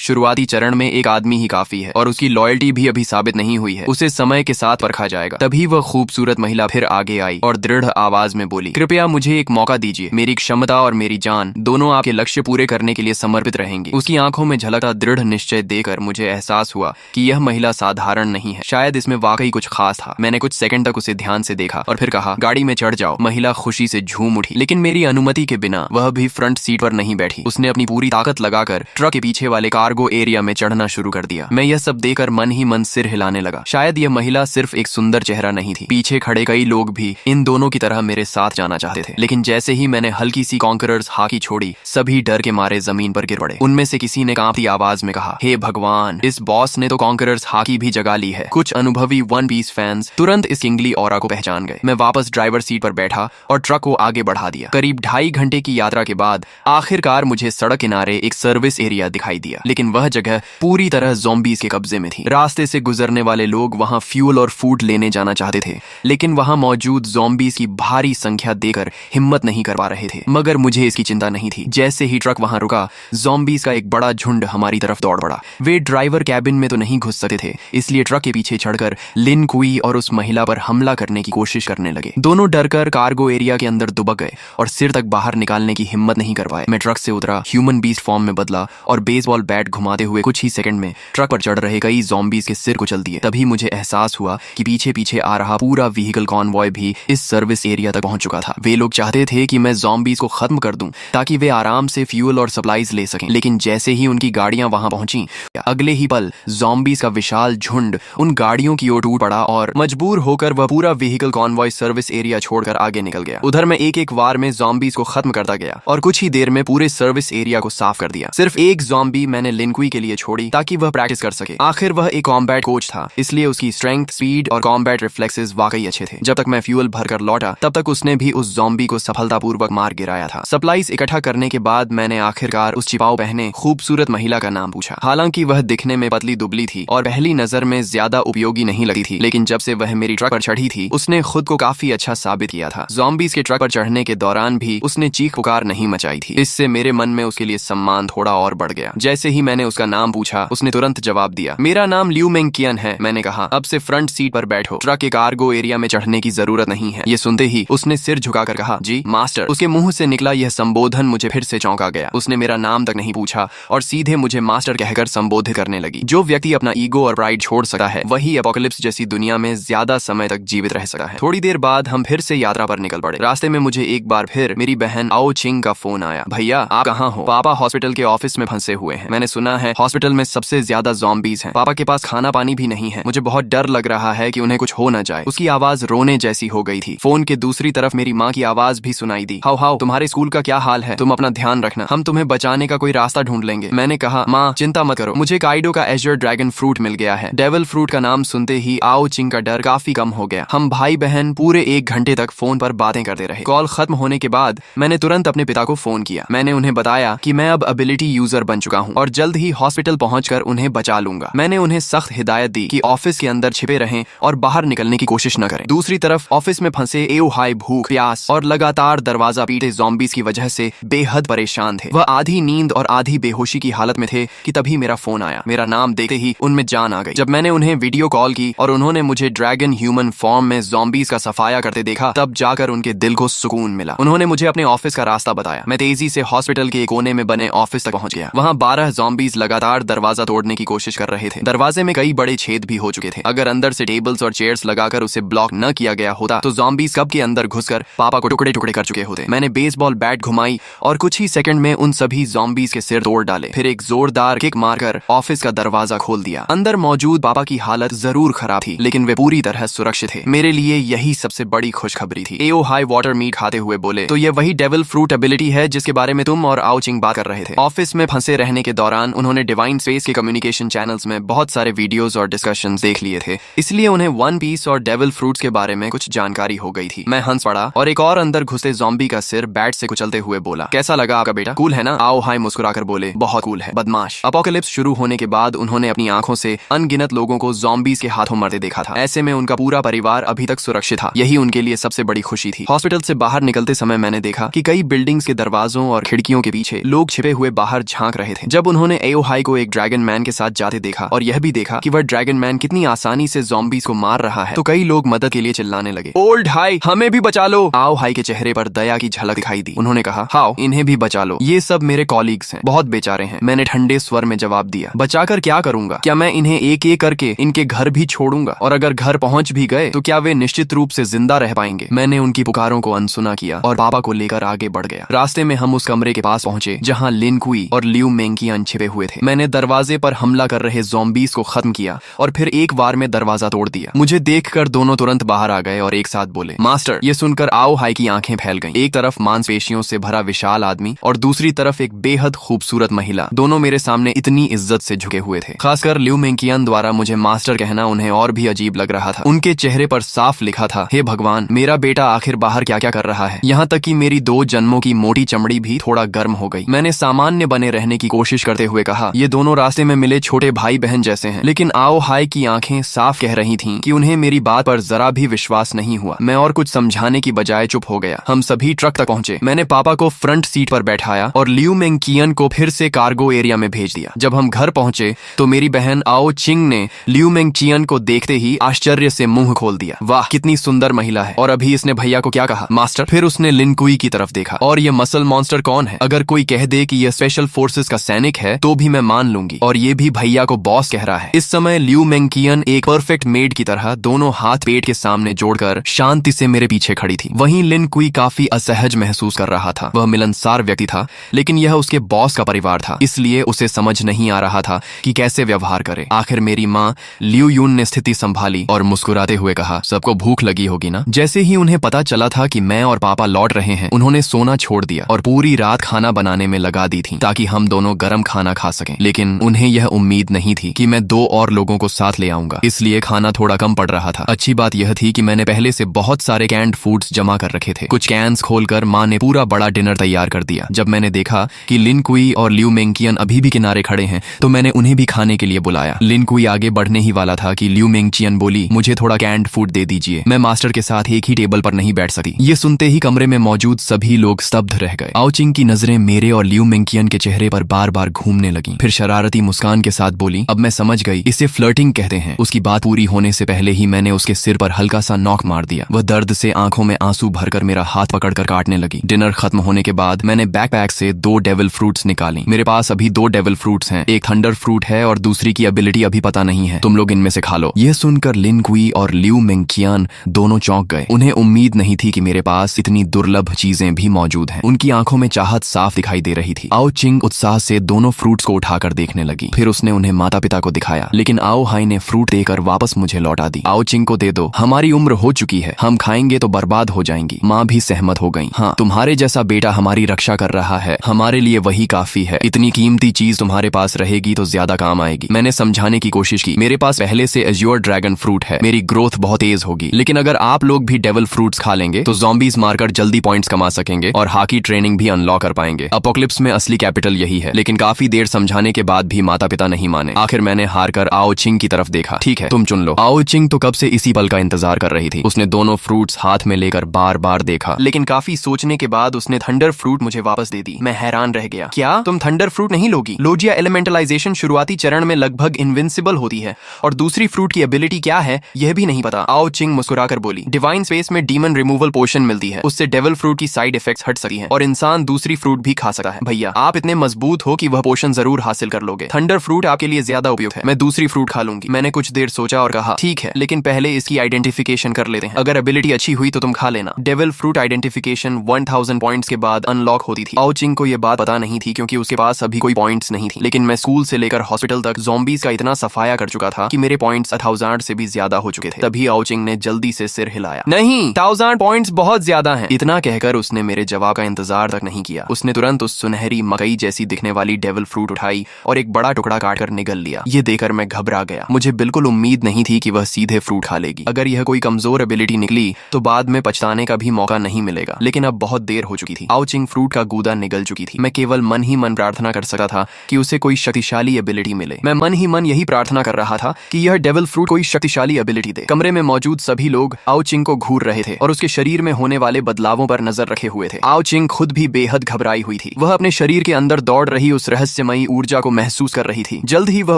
शुरुआती चरण में एक आदमी ही काफी है और उसकी लॉयल्टी भी अभी साबित नहीं हुई है, उसे समय के साथ परखा जाएगा। तभी वह खूबसूरत महिला फिर आगे आई और दृढ़ आवाज में बोली, कृपया मुझे एक मौका दीजिए। मेरी क्षमता और मेरी जान दोनों आपके लक्ष्य पूरे करने के लिए समर्पित रहेंगी। उसकी आंखों में झलकता दृढ़ निश्चय देकर मुझे एहसास हुआ कि यह महिला साधारण नहीं है, शायद इसमें वाकई कुछ खास था। मैंने कुछ सेकंड तक उसे ध्यान से देखा और फिर कहा, गाड़ी में चढ़ जाओ। महिला खुशी से झूम उठी, लेकिन मेरी अनुमति के बिना वह भी फ्रंट सीट पर नहीं बैठी। उसने अपनी पूरी ताकत लगाकर ट्रक के पीछे वाले कार्गो एरिया में चढ़ना शुरू कर दिया। मैं यह सब देखकर मन ही मन सिर हिलाने लगा। शायद यह महिला सिर्फ एक सुंदर चेहरा नहीं थी, पीछे खड़े कई लोग भी इन दोनों की तरह मेरे साथ जाना चाहते थे। लेकिन जैसे ही मैंने हल्की सी कॉन्करर्स हाकी छोड़ी, सभी डर के मारे जमीन पर गिर पड़े। उनमें से किसी ने कांपती आवाज में कहा, हे भगवान, इस बॉस ने तो कॉन्करर्स हाकी भी जगा ली है। कुछ अनुभवी वन पीस फैंस तुरंत इस किंगली ऑरा को पहचान गए। मैं वापस ड्राइवर सीट पर बैठा और ट्रक को आगे बढ़ा दिया। करीब 2.5 घंटे की यात्रा के बाद आखिरकार मुझे सड़क किनारे एक सर्विस एरिया दिखाई दिया, लेकिन वह जगह पूरी तरह ज़ॉम्बीज़ के कब्जे में थी। रास्ते से गुजरने वाले लोग वहां फ्यूल और फूड लेने जाना चाहते थे, लेकिन वहां मौजूद ज़ॉम्बीज़ की भारी संख्या देखकर हिम्मत नहीं कर पा रहे थे। मगर मुझे इसकी चिंता नहीं थी। जैसे ही ट्रक वहां रुका, ज़ॉम्बीज़ का एक बड़ा झुंड हमारी तरफ दौड़ पड़ा। वे ड्राइवर कैबिन में तो नहीं घुस सकते थे, इसलिए ट्रक के पीछे चढ़कर लिन कुई और उस महिला पर हमला करने की कोशिश करने लगे। दोनों डरकर कार्गो एरिया के अंदर दुबक गए और सिर तक बाहर निकालने की हिम्मत नहीं कर पाए। मैं ट्रक से उतरा, ह्यूमन बीस्ट फॉर्म में बदला और बेसबॉल बैट घुमाते हुए कुछ ही सेकंड में ट्रक पर चढ़ रहे कई ज़ॉम्बीज़ के सिर कुचल दिए। तभी मुझे एहसास हुआ कि पीछे पीछे आ रहा पूरा व्हीकल कॉन्वॉय भी इस सर्विस एरिया तक पहुंच चुका था। वे लोग चाहते थे कि मैं ज़ॉम्बीज़ को खत्म कर दूं ताकि वे आराम से फ्यूल और सप्लाईज ले सकें। लेकिन जैसे ही उनकी गाड़ियां वहां पहुंची, अगले ही पल ज़ॉम्बीज़ का विशाल झुंड उन गाड़ियों की ओर टूट पड़ा और मजबूर होकर वह पूरा व्हीकल कॉन्वॉय सर्विस एरिया छोड़कर आगे निकल गया। उधर मैं एक एक वार में ज़ॉम्बीज़ को खत्म करता गया और कुछ ही देर में पूरे सर्विस एरिया को साफ कर दिया। सिर्फ एक ज़ॉम्बी मैंने लिनकुई के लिए छोड़ी ताकि वह प्रैक्टिस कर सके। आखिर वह एक कॉम्बैट कोच था, इसलिए उसकी स्ट्रेंथ, स्पीड और कॉम्बैट रिफ्लेक्सेस वाकई अच्छे थे। जब तक मैं फ्यूल भरकर लौटा, तब तक उसने भी उस ज़ॉम्बी को सफलतापूर्वक मार गिराया था। सप्लाईज इकट्ठा करने के बाद मैंने आखिरकार उस छिपाव पहने खूबसूरत महिला का नाम पूछा। हालांकि वह दिखने में पतली दुबली थी और पहली नजर में ज्यादा उपयोगी नहीं लगती थी, लेकिन जब से वह मेरी ट्रक पर चढ़ी थी, उसने खुद को काफी अच्छा साबित किया था। ज़ॉम्बीज़ के ट्रक पर चढ़ने के दौरान भी उसने चीख पुकार नहीं मचाई थी। इससे मेरे मन में उसके लिए सम्मान थोड़ा और बढ़ गया। जैसे ही मैंने उसका नाम पूछा, उसने तुरंत जवाब दिया, मेरा नाम लियू मेंग कियन है। मैंने कहा, अब से फ्रंट सीट पर बैठो, ट्रक के कार्गो एरिया में चढ़ने की जरूरत नहीं है। ये सुनते ही उसने सिर झुकाकर कहा, जी मास्टर। उसके मुंह से निकला यह संबोधन मुझे फिर से चौंका गया। उसने मेरा नाम तक नहीं पूछा और सीधे मुझे मास्टर कहकर संबोधित करने लगी। जो व्यक्ति अपना ईगो और प्राइड छोड़ सकता है, वही एपोकलिप्स जैसी दुनिया में ज्यादा समय तक जीवित रह सकता है। थोड़ी देर बाद हम फिर से यात्रा पर निकल पड़े। रास्ते में मुझे एक बार फिर मेरी बहन आओ चिंग का फोन आया। भैया आप कहाँ हो? पापा हॉस्पिटल के ऑफिस में फंसे हुए हैं। मैंने सुना है हॉस्पिटल में सबसे ज्यादा ज़ॉम्बीज़ हैं। पापा के पास खाना पानी भी नहीं है। मुझे बहुत डर लग रहा है कि उन्हें कुछ हो न जाए। उसकी आवाज रोने जैसी हो गई थी। फोन के दूसरी तरफ मेरी माँ की आवाज भी सुनाई दी। हाउ हाउ, तुम्हारे स्कूल का क्या हाल है? तुम अपना ध्यान रखना, हम तुम्हें बचाने का कोई रास्ता ढूंढ लेंगे। मैंने कहा, माँ चिंता मत करो, मुझे काइडो का एजर ड्रैगन फ्रूट मिल गया है। डेविल फ्रूट का नाम सुनते ही आओ चिंग का डर काफी कम हो गया। हम भाई बहन पूरे 1 घंटे तक फोन पर बातें करते रहे। कॉल खत्म होने के बाद मैंने तुरंत अपने पिता को फोन किया। मैंने उन्हें बताया कि मैं अब एबिलिटी यूजर बन चुका हूँ और जल्द ही हॉस्पिटल पहुंचकर उन्हें बचा लूंगा। मैंने उन्हें सख्त हिदायत दी कि ऑफिस के अंदर छिपे रहें और बाहर निकलने की कोशिश न करें। दूसरी तरफ ऑफिस में फंसे एओ हाई भूख, प्यास और लगातार दरवाजा पीटे ज़ॉम्बीज़ की वजह से बेहद परेशान थे। वह आधी नींद और आधी बेहोशी की हालत में थे कि तभी मेरा फोन आया। मेरा नाम देखते ही उनमें जान आ गई। जब मैंने उन्हें वीडियो कॉल की और उन्होंने मुझे ड्रैगन ह्यूमन फॉर्म में ज़ॉम्बीज़ का सफाया करते देखा, तब जाकर उनके दिल को सुकून मिला। उन्होंने मुझे अपने ऑफिस का रास्ता बताया। मैं तेजी से हॉस्पिटल के एक कोने में बने ऑफिस तक पहुंच गया। वहां 12 ज़ॉम्बीज़ लगातार दरवाजा तोड़ने की कोशिश कर रहे थे। दरवाजे में कई बड़े छेद भी हो चुके थे। अगर अंदर से टेबल्स और चेयर्स लगाकर उसे ब्लॉक न किया गया होता तो ज़ॉम्बीज़ कब के अंदर घुसकर पापा को टुकड़े टुकड़े कर चुके होते। मैंने बेसबॉल बैट घुमाई और कुछ ही सेकंड में उन सभी ज़ॉम्बीज़ के सिर तोड़ डाले। फिर एक जोरदार किक मारकर ऑफिस का दरवाजा खोल दिया। अंदर मौजूद पापा की हालत जरूर खराब थी, लेकिन वे पूरी तरह सुरक्षित थे। मेरे लिए यही सबसे बड़ी खुशखबरी थी। एओ हाई वाटर मीट खाते हुए बोले, तो ये वही डेविल फ्रूट एबिलिटी है जिसके बारे में तुम और आओ चिंग बात कर रहे थे। ऑफिस में फंसे रहने के दौरान उन्होंने डिवाइन स्पेस के कम्युनिकेशन चैनल्स में बहुत सारे वीडियोस और डिस्कशंस देख लिए थे, इसलिए उन्हें वन पीस और डेविल फ्रूट्स के बारे में कुछ जानकारी हो गई थी। मैं हंस पड़ा और एक और अंदर घुसे ज़ॉम्बी का सिर बैट से कुचलते हुए बोला, कैसा लगा आपका बेटा? कूल है ना? आओ हाई मुस्कुराकर बोले, बहुत कूल है बदमाश। अपोकलिप्स शुरू होने के बाद उन्होंने अपनी आंखों से अनगिनत लोगों को ज़ॉम्बीज़ के हाथों मरते देखा था। ऐसे में उनका पूरा परिवार अभी तक सुरक्षित था। यही उनके लिए सबसे बड़ी खुशी थी। हॉस्पिटल से बाहर निकलते समय मैंने देखा कि कई कई बिल्डिंग्स के दरवाजों और खिड़कियों के पीछे लोग छिपे हुए बाहर झांक रहे थे। जब उन्होंने एओ हाई को एक ड्रैगन मैन के साथ जाते देखा और यह भी देखा कि वह ड्रैगन मैन कितनी आसानी से ज़ॉम्बीज़ को मार रहा है, तो कई लोग मदद के लिए चिल्लाने लगे, ओल्ड हाई, हमें भी बचा लो। आओ हाई के चेहरे पर दया की झलक दिखाई दी। उन्होंने कहा, हाओ, इन्हें भी बचा लो, ये सब मेरे कॉलीग्स हैं, बहुत बेचारे हैं। मैंने ठंडे स्वर में जवाब दिया, बचाकर क्या करूंगा? क्या मैं इन्हें एक एक करके इनके घर भी छोड़ूंगा? और अगर घर पहुंच भी गए तो क्या वे निश्चित रूप से जिंदा रह पाएंगे? मैंने उनकी पुकारों को अनसुना किया और पापा को लेकर आगे बढ़ गया। रास्ते में हम उस कमरे के पास पहुंचे जहां लिन कुई और लियू मेंकियन छिपे हुए थे। मैंने दरवाजे पर हमला कर रहे ज़ॉम्बीज़ को खत्म किया और फिर एक बार में दरवाजा तोड़ दिया। मुझे देखकर दोनों तुरंत बाहर आ गए और एक साथ बोले, मास्टर। ये सुनकर आओ हाई की आंखें फैल गईं। एक तरफ मांसपेशियों से भरा विशाल आदमी और दूसरी तरफ एक बेहद खूबसूरत महिला, दोनों मेरे सामने इतनी इज्जत से झुके हुए थे। खासकर लियू मेंकियन द्वारा मुझे मास्टर कहना उन्हें और भी अजीब लग रहा था। उनके चेहरे पर साफ लिखा था, हे भगवान, मेरा बेटा आखिर बाहर क्या क्या कर रहा है। यहाँ तक कि मेरी 2 जन्मों की मोटी चमड़ी भी थोड़ा गर्म हो गई। मैंने सामान्य बने रहने की कोशिश करते हुए कहा, ये दोनों रास्ते में मिले छोटे भाई बहन जैसे हैं। लेकिन आओ हाई की आंखें साफ कह रही थीं कि उन्हें मेरी बात पर जरा भी विश्वास नहीं हुआ। मैं और कुछ समझाने की बजाय चुप हो गया। हम सभी ट्रक तक पहुंचे। मैंने पापा को फ्रंट सीट पर बैठाया और लियू मेंकियन को फिर से कार्गो एरिया में भेज दिया। जब हम घर पहुंचे तो मेरी बहन आओ चिंग ने लियू मेंकियन को देखते ही आश्चर्य से मुंह खोल दिया। वाह, कितनी सुंदर महिला है। और अभी इसने भैया को क्या कहा, मास्टर? फिर उसने लिन कुई की तरफ देखा। और ये मसल मॉन्स्टर कौन है? अगर कोई कह दे कि यह स्पेशल फोर्सेस का सैनिक है तो भी मैं मान लूंगी। और ये भी भैया को बॉस कह रहा है। इस समय लियू मेंकियन एक परफेक्ट मेड की तरह दोनों हाथ पेट के सामने जोड़कर शांति से मेरे पीछे खड़ी थी। वहीं लिन कुई काफी असहज महसूस कर रहा था। वह मिलनसार व्यक्ति था, लेकिन यह उसके बॉस का परिवार था, इसलिए उसे समझ नहीं आ रहा था कि कैसे व्यवहार करे। आखिर मेरी माँ लियू यून ने स्थिति संभाली और मुस्कुराते हुए कहा, सबको भूख लगी होगी ना? जैसे ही उन्हें पता चला था कि मैं और पापा लौट रहे हैं, उन्होंने सोना छोड़ दिया और पूरी रात खाना बनाने में लगा दी थी ताकि हम दोनों गरम खाना खा सकें। लेकिन उन्हें यह उम्मीद नहीं थी कि मैं 2 और लोगों को साथ ले आऊंगा, इसलिए खाना थोड़ा कम पड़ रहा था। अच्छी बात यह थी कि मैंने पहले से बहुत सारे कैंड फूड्स जमा कर रखे थे। कुछ कैंस खोलकर माँ ने पूरा बड़ा डिनर तैयार कर दिया। जब मैंने देखा कि लिन कुई और लियू मेंकियन अभी भी किनारे खड़े हैं तो मैंने उन्हें भी खाने के लिए बुलाया। लिन कुई आगे बढ़ने ही वाला था कि लियू मेंकियन बोली, मुझे थोड़ा कैंड फूड दे दीजिए, मैं मास्टर के साथ एक ही टेबल पर नहीं बैठ सकती। ये सुनते ही कमरे में मौजूद सभी लोग स्तब्ध रह गए। आओ चिंग की नजरें मेरे और लियू मेंकियन के चेहरे पर बार बार घूमने लगी। फिर शरारती मुस्कान के साथ बोली, अब मैं समझ गई, इसे फ्लर्टिंग कहते हैं। उसकी बात पूरी होने से पहले ही मैंने उसके सिर पर हल्का सा नॉक मार दिया। वह दर्द से आंखों में आंसू भरकर मेरा हाथ पकड़कर काटने लगी। डिनर खत्म होने के बाद मैंने बैकपैक से 2 डेविल फ्रूट्स निकाली। मेरे पास अभी 2 डेविल फ्रूट्स हैं, एक थंडर फ्रूट है और दूसरी की एबिलिटी अभी पता नहीं है। तुम लोग इनमें से खा लो। यह सुनकर लिन कुई और लियू मेंकियन दोनों चौंक गए। उन्हें उम्मीद नहीं थी कि मेरे पास इतनी दुर्लभ चीजें भी मौजूद हैं। उनकी आंखों में चाहत साफ दिखाई दे रही थी। आओ चिंग उत्साह से दोनों फ्रूट्स को उठाकर देखने लगी। फिर उसने उन्हें माता पिता को दिखाया, लेकिन आओ हाई ने फ्रूट देकर वापस मुझे लौटा दी। आओ चिंग को दे दो, हमारी उम्र हो चुकी है, हम खाएंगे तो बर्बाद हो जाएंगी। माँ भी सहमत हो गई। हाँ, तुम्हारे जैसा बेटा हमारी रक्षा कर रहा है, हमारे लिए वही काफी है। इतनी कीमती चीज तुम्हारे पास रहेगी तो ज्यादा काम आएगी। मैंने समझाने की कोशिश की, मेरे पास पहले से एज्योर ड्रैगन फ्रूट है, मेरी ग्रोथ बहुत तेज होगी। लेकिन अगर आप लोग भी डेविल फ्रूट्स खा लेंगे तो ज़ॉम्बीज मारकर जल्दी पॉइंट्स कमा सकेंगे और हाकी ट्रेनिंग भी अनलॉक कर पाएंगे। अपोक्लिप्स में असली कैपिटल यही है। लेकिन काफी देर समझाने के बाद भी माता पिता नहीं माने। आखिर मैंने हार कर आओ चिंग की तरफ देखा। ठीक है, तुम चुन लो। आओ चिंग तो कब से इसी पल का इंतजार कर रही थी। उसने दोनों फ्रूट्स हाथ में लेकर बार बार देखा, लेकिन काफी सोचने के बाद उसने थंडर फ्रूट मुझे वापस दे दी। मैं हैरान रह गया, क्या तुम थंडर फ्रूट नहीं लोगी? लोजिया एलिमेंटलाइजेशन शुरुआती चरण में लगभग इनविंसिबल होती है और दूसरी फ्रूट की एबिलिटी क्या है यह भी नहीं पता। आओ चिंग मुस्कुराकर बोली, डिवाइन स्पेस में डीमन रिमूवल पोशन मिलती है, उससे डेविल फ्रूट की साइड इफेक्ट्स हट सकती हैं और इंसान दूसरी फ्रूट भी खा सकता है। भैया आप इतने मजबूत हो कि वह पोशन जरूर हासिल कर लोगे। थंडर फ्रूट आपके लिए ज्यादा उपयुक्त है, मैं दूसरी फ्रूट खा लूंगी। मैंने कुछ देर सोचा और कहा, ठीक है, लेकिन पहले इसकी आइडेंटिफिकेशन कर लेते हैं। अगर एबिलिटी अच्छी हुई तो तुम खा लेना। डेविल फ्रूट आइडेंटिफिकेशन 1000 पॉइंट्स के बाद अनलॉक होती थी। आओ चिंग को यह बात पता नहीं थी क्योंकि उसके पास अभी कोई पॉइंट्स नहीं थी। लेकिन मैं स्कूल से लेकर हॉस्पिटल तक ज़ॉम्बीज का इतना सफाया कर चुका था कि मेरे पॉइंट्स 1000 से भी ज्यादा हो चुके थे। तभी आओ चिंग ने जल्दी से सिर हिलाया, नहीं, 1000 पॉइंट्स बहुत ज्यादा हैं। इतना कहकर उसने मेरे जवाब का इंतजार तक नहीं किया। उसने तुरंत उस सुनहरी मकई जैसी दिखने वाली डेविल फ्रूट उठाई और एक बड़ा टुकड़ा काटकर निगल लिया। ये देखकर मैं घबरा गया। मुझे बिल्कुल उम्मीद नहीं थी कि वह सीधे फ्रूट खा लेगी। अगर यह कोई कमजोर एबिलिटी निकली तो बाद में पछताने का भी मौका नहीं मिलेगा। लेकिन अब बहुत देर हो चुकी थी। आओ चिंग फ्रूट का गूदा निगल चुकी थी। मैं केवल मन ही मन प्रार्थना कर सकता था कि उसे कोई शक्तिशाली एबिलिटी मिले। मैं मन ही मन यही प्रार्थना कर रहा था कि यह डेविल फ्रूट कोई शक्तिशाली एबिलिटी दे। कमरे में मौजूद सभी लोग आओ चिंग को घूर रहे थे और उसके शरीर में होने वाले बदलावों पर नजर रखे हुए हुए थे। आओ चिंग खुद भी बेहद घबराई हुई थी। वह अपने शरीर के अंदर दौड़ रही उस रहस्यमयी ऊर्जा को महसूस कर रही थी। जल्द ही वह